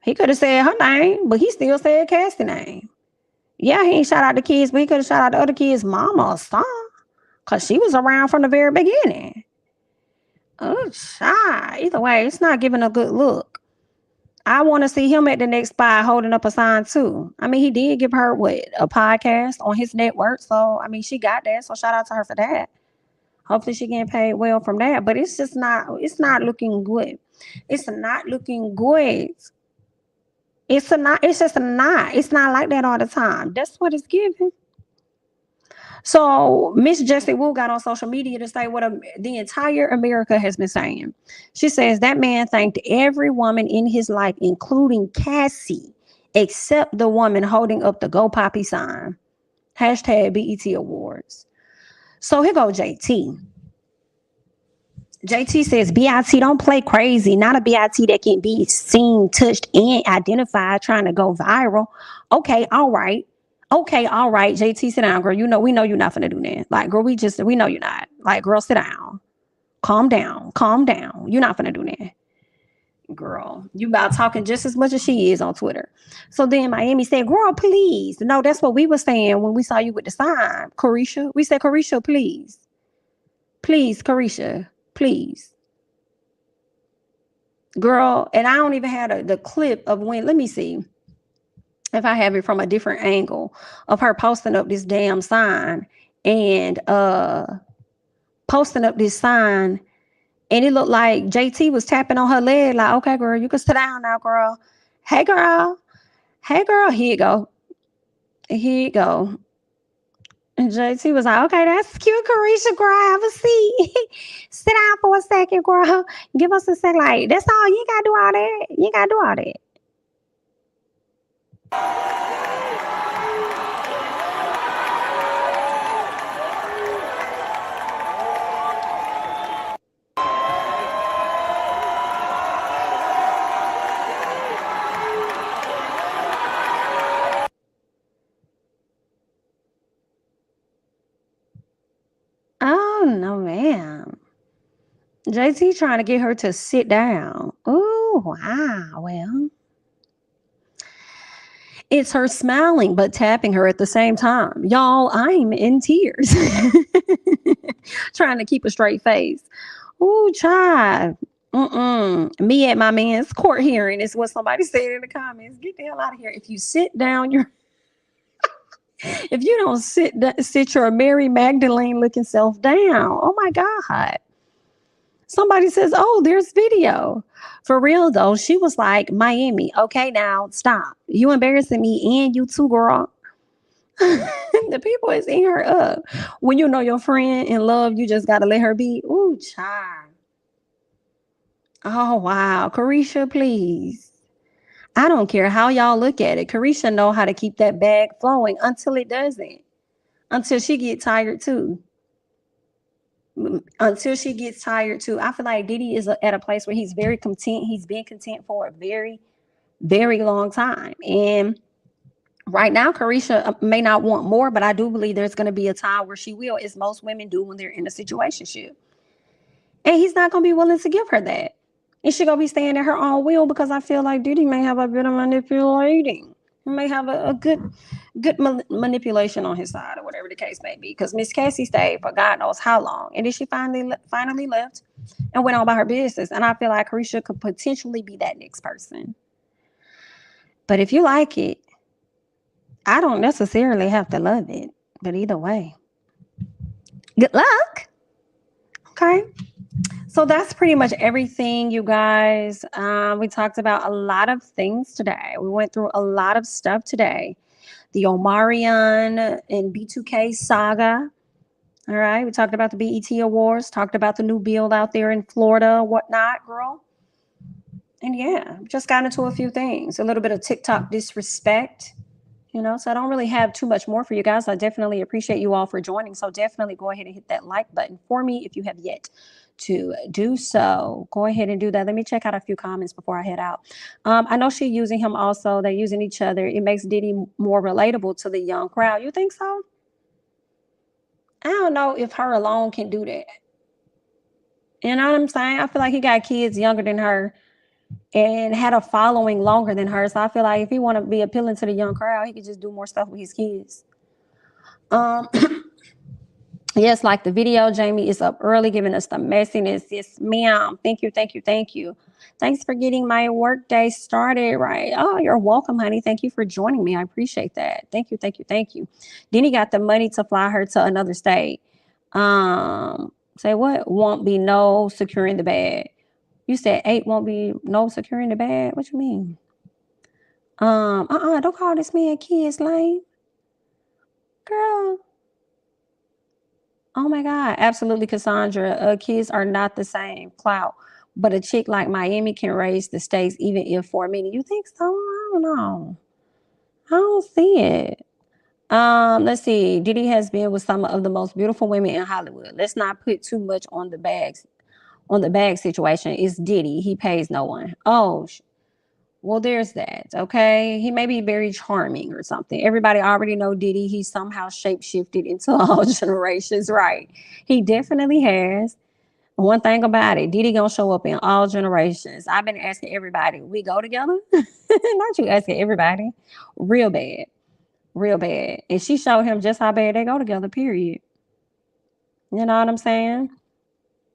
He could have said her name, but he still said Cassie's name. Yeah, he ain't shout out the kids, but he could have shout out the other kids' mama or son. Because she was around from the very beginning. Oh, child. Either way, it's not giving a good look. I want to see him at the next spot holding up a sign too. I mean, he did give her a podcast on his network. So, I mean, she got that. So shout out to her for that. Hopefully she getting paid well from that. But it's not looking good. It's not looking good. It's just not. It's not like that all the time. That's what it's giving. So Miss Jessie Wu got on social media to say what the entire America has been saying. She says that man thanked every woman in his life, including Cassie, except the woman holding up the Go Poppy sign. Hashtag BET Awards. So here go JT. JT says, BIT, don't play crazy. Not a BIT that can be seen, touched, and identified trying to go viral. Okay, all right. JT, sit down, girl. We know you're not finna do that. Like, girl, we know you're not. Like, girl, sit down. Calm down. You're not finna do that. Girl, you about talking just as much as she is on Twitter. So then Miami said, girl, please. No, that's what we were saying when we saw you with the sign, Carisha. We said, Carisha, please. Please, Carisha, please. Girl, and I don't even have the clip of when, let me see if I have it from a different angle of her posting up this damn sign and posting up this sign, and it looked like JT was tapping on her leg like, okay, girl, you can sit down now, girl. Hey, girl. Here you go. And JT was like, okay, that's cute, Carisha, girl. Have a seat. Sit down for a second, girl. Give us a second. Like, that's all. You ain't got to do all that. You ain't got to do all that. Oh, no, ma'am. JT trying to get her to sit down. Oh, wow. Well, it's her smiling but tapping her at the same time. Y'all, I'm in tears. Trying to keep a straight face. Ooh, child. Me at my man's court hearing is what somebody said in the comments. Get the hell out of here. If you sit down, if you don't sit your Mary Magdalene looking self down. Oh my God. Somebody says, oh, there's video. For real, though, she was like, Miami, okay, now stop. You embarrassing me and you too, girl. The people is eating her up. When you know your friend in love, you just got to let her be. Ooh, child. Oh, wow. Carisha, please. I don't care how y'all look at it. Carisha know how to keep that bag flowing until it doesn't. Until she get tired, too. I feel like Diddy is at a place where he's very content. He's been content for a very, very long time. And right now, Carisha may not want more, but I do believe there's going to be a time where she will, as most women do when they're in a situationship. And he's not going to be willing to give her that. And she's going to be staying at her own will because I feel like Diddy may have a bit of manipulating. He may have a good manipulation on his side or whatever the case may be. Because Miss Cassie stayed for God knows how long. And then she finally left and went on about her business. And I feel like Carisha could potentially be that next person. But if you like it, I don't necessarily have to love it. But either way, good luck. Okay. So that's pretty much everything, you guys. We talked about a lot of things today. We went through a lot of stuff today. The Omarion and B2K saga. All right. We talked about the BET Awards, talked about the new bill out there in Florida, whatnot, girl. And yeah, just got into a few things. A little bit of TikTok disrespect. So I don't really have too much more for you guys. I definitely appreciate you all for joining. So definitely go ahead and hit that like button for me if you have yet to do so. Go ahead and do that. Let me check out a few comments before I head out. I know she's using him also. They're using each other. It makes Diddy more relatable to the young crowd. You think so? I don't know if her alone can do that. You know what I'm saying? I feel like he got kids younger than her and had a following longer than her. So I feel like if he want to be appealing to the young crowd, he could just do more stuff with his kids. Yes, like the video, Jami is up early giving us the messiness. Yes, ma'am. Thank you. Thanks for getting my work day started right. Oh, you're welcome, honey. Thank you for joining me. I appreciate that. Thank you. Then he got the money to fly her to another state. Say what? Won't be no securing the bag. You said 8 won't be no securing the bag. What you mean? Don't call this man kids lame. Girl. Oh my God. Absolutely, Cassandra. Kids are not the same clout. But a chick like Miami can raise the stakes even if for a minute. You think so? I don't know. I don't see it. Let's see. Diddy has been with some of the most beautiful women in Hollywood. Let's not put too much on the bag situation. It's Diddy. He pays no one. Oh, well, there's that. Okay. He may be very charming or something. Everybody already know Diddy. He somehow shape-shifted into all generations. Right. He definitely has. One thing about it, Diddy gonna show up in all generations. I've been asking everybody, we go together? Not you asking everybody. Real bad. And she showed him just how bad they go together, period. You know what I'm saying?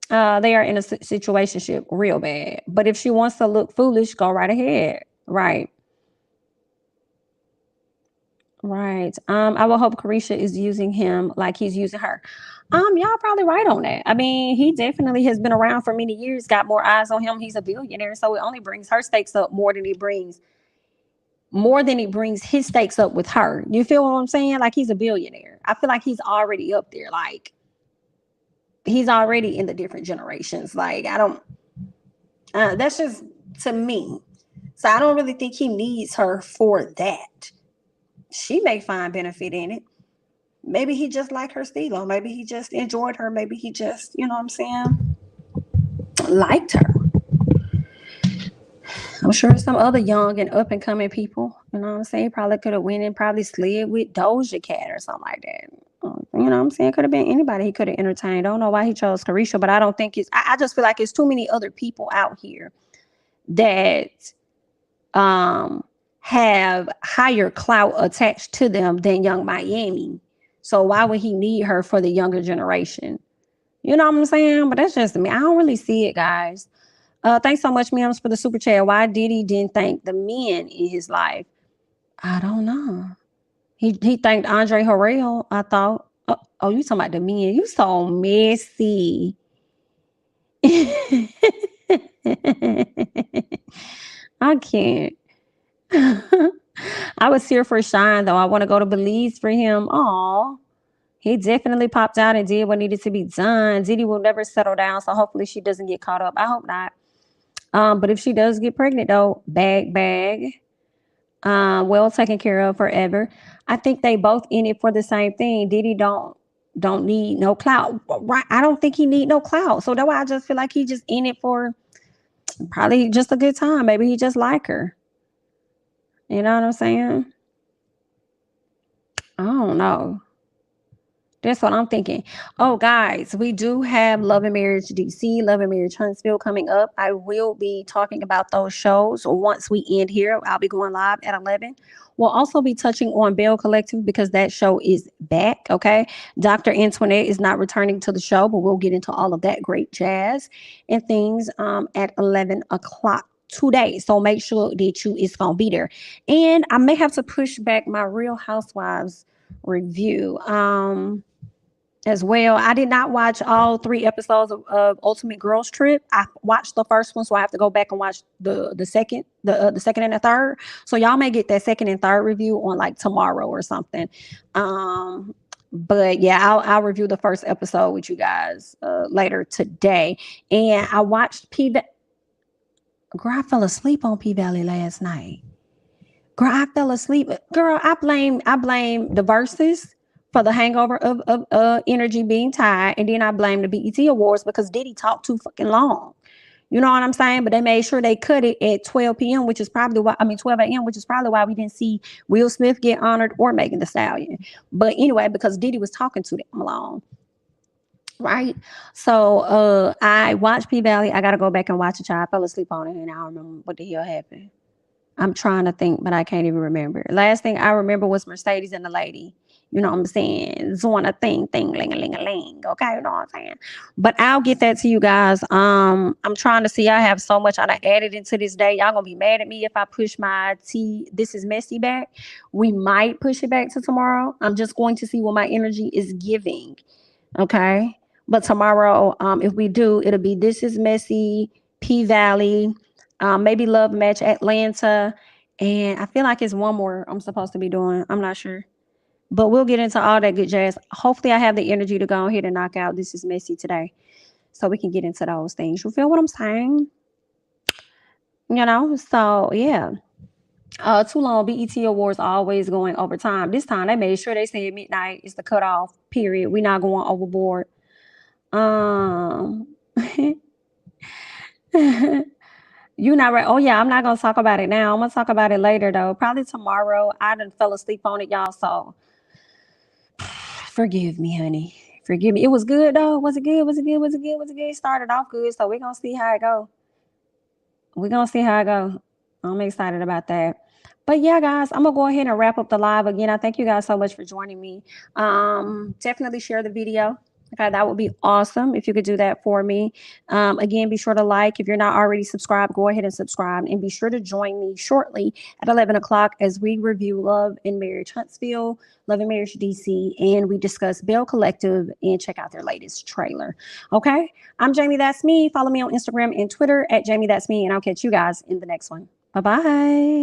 They are in a situationship real bad. But if she wants to look foolish, go right ahead. Right. I will hope Carisha is using him like he's using her. Y'all probably right on that. I mean, he definitely has been around for many years, got more eyes on him. He's a billionaire, so it only brings her stakes up more than he brings his stakes up with her. You feel what I'm saying? Like he's a billionaire. I feel like he's already up there. Like he's already in the different generations. Like that's just to me. So I don't really think he needs her for that. She may find benefit in it. Maybe he just liked her stilo. Maybe he just enjoyed her. Maybe he just, you know what I'm saying, liked her. I'm sure some other young and up and coming people, you know what I'm saying, probably could have went and probably slid with Doja Cat or something like that. You know what I'm saying? Could have been anybody he could have entertained. I don't know why he chose Carisha, but I don't think I just feel like it's too many other people out here that have higher clout attached to them than Young Miami. So why would he need her for the younger generation? You know what I'm saying? But that's just me. I don't really see it, guys. Thanks so much, Mims, for the super chat. Why Diddy didn't thank the men in his life? I don't know. He thanked Andre Harrell, I thought. Oh, you talking about the men. You so messy. I can't. I was here for Shine, though. I want to go to Belize for him. Aw. He definitely popped out and did what needed to be done. Diddy will never settle down, so hopefully she doesn't get caught up. I hope not. But if she does get pregnant, though, bag. Well taken care of forever. I think they both in it for the same thing. Diddy don't need no clout. Right? I don't think he need no clout. So that's why I just feel like he just in it for probably just a good time. Maybe he just like her. You know what I'm saying? I don't know. That's what I'm thinking. Oh, guys, we do have Love and Marriage DC, Love and Marriage Huntsville coming up. I will be talking about those shows once we end here. I'll be going live at 11. We'll also be touching on Bell Collective because that show is back, okay? Dr. Antoinette is not returning to the show, but we'll get into all of that great jazz and things at 11 o'clock today. So make sure that it's going to be there. And I may have to push back my Real Housewives review. as well. I did not watch all 3 episodes of Ultimate Girls Trip. I watched the first one, so I have to go back and watch the second and the third. So y'all may get that second and third review on like tomorrow or something. But yeah, I'll review the first episode with you guys later today. And I watched Girl, I fell asleep on P Valley last night. Girl, I fell asleep. Girl, I blame the Verzuz for the hangover of energy being tied, and then I blame the BET Awards because Diddy talked too fucking long. You know what I'm saying? But they made sure they cut it at 12 p.m., which is probably why 12 a.m., which is probably why we didn't see Will Smith get honored or Megan Thee Stallion. But anyway, because Diddy was talking too damn long. Right. So I watched P Valley. I gotta go back and watch it, y'all. I fell asleep on it and I don't remember what the hell happened. I'm trying to think, but I can't even remember. Last thing I remember was Mercedes and the lady. You know what I'm saying? Doing a thing, ling-a-ling-a-ling. Okay, you know what I'm saying? But I'll get that to you guys. I'm trying to see. I have so much I done added into this day. Y'all gonna be mad at me if I push my This Is Messy back. We might push it back to tomorrow. I'm just going to see what my energy is giving. Okay. But tomorrow, if we do, it'll be This Is Messy, P Valley, maybe Love Match Atlanta, and I feel like it's one more I'm supposed to be doing. I'm not sure, but we'll get into all that good jazz. Hopefully I have the energy to go ahead and knock out This Is Messy today so we can get into those things. You feel what I'm saying? You know, so yeah. Too long. BET Awards always going over time. This time they made sure they said midnight is the cutoff period. We're not going overboard. You not right. Oh yeah, I'm not gonna talk about it now. I'm gonna talk about it later though. Probably tomorrow. I done fell asleep on it, y'all. So forgive me, honey. Forgive me. It was good though. Was it good? Was it good? Was it good? Was it good? It started off good. So we're gonna see how it go. We're gonna see how it go. I'm excited about that. But yeah, guys, I'm gonna go ahead and wrap up the live again. I thank you guys so much for joining me. Definitely share the video. Okay, that would be awesome if you could do that for me. Again, be sure to like. If you're not already subscribed, go ahead and subscribe. And be sure to join me shortly at 11 o'clock as we review Love and Marriage Huntsville, Love and Marriage DC, and we discuss Bell Collective and check out their latest trailer. Okay, I'm Jami That's Me. Follow me on Instagram and Twitter at Jami That's Me, and I'll catch you guys in the next one. Bye-bye.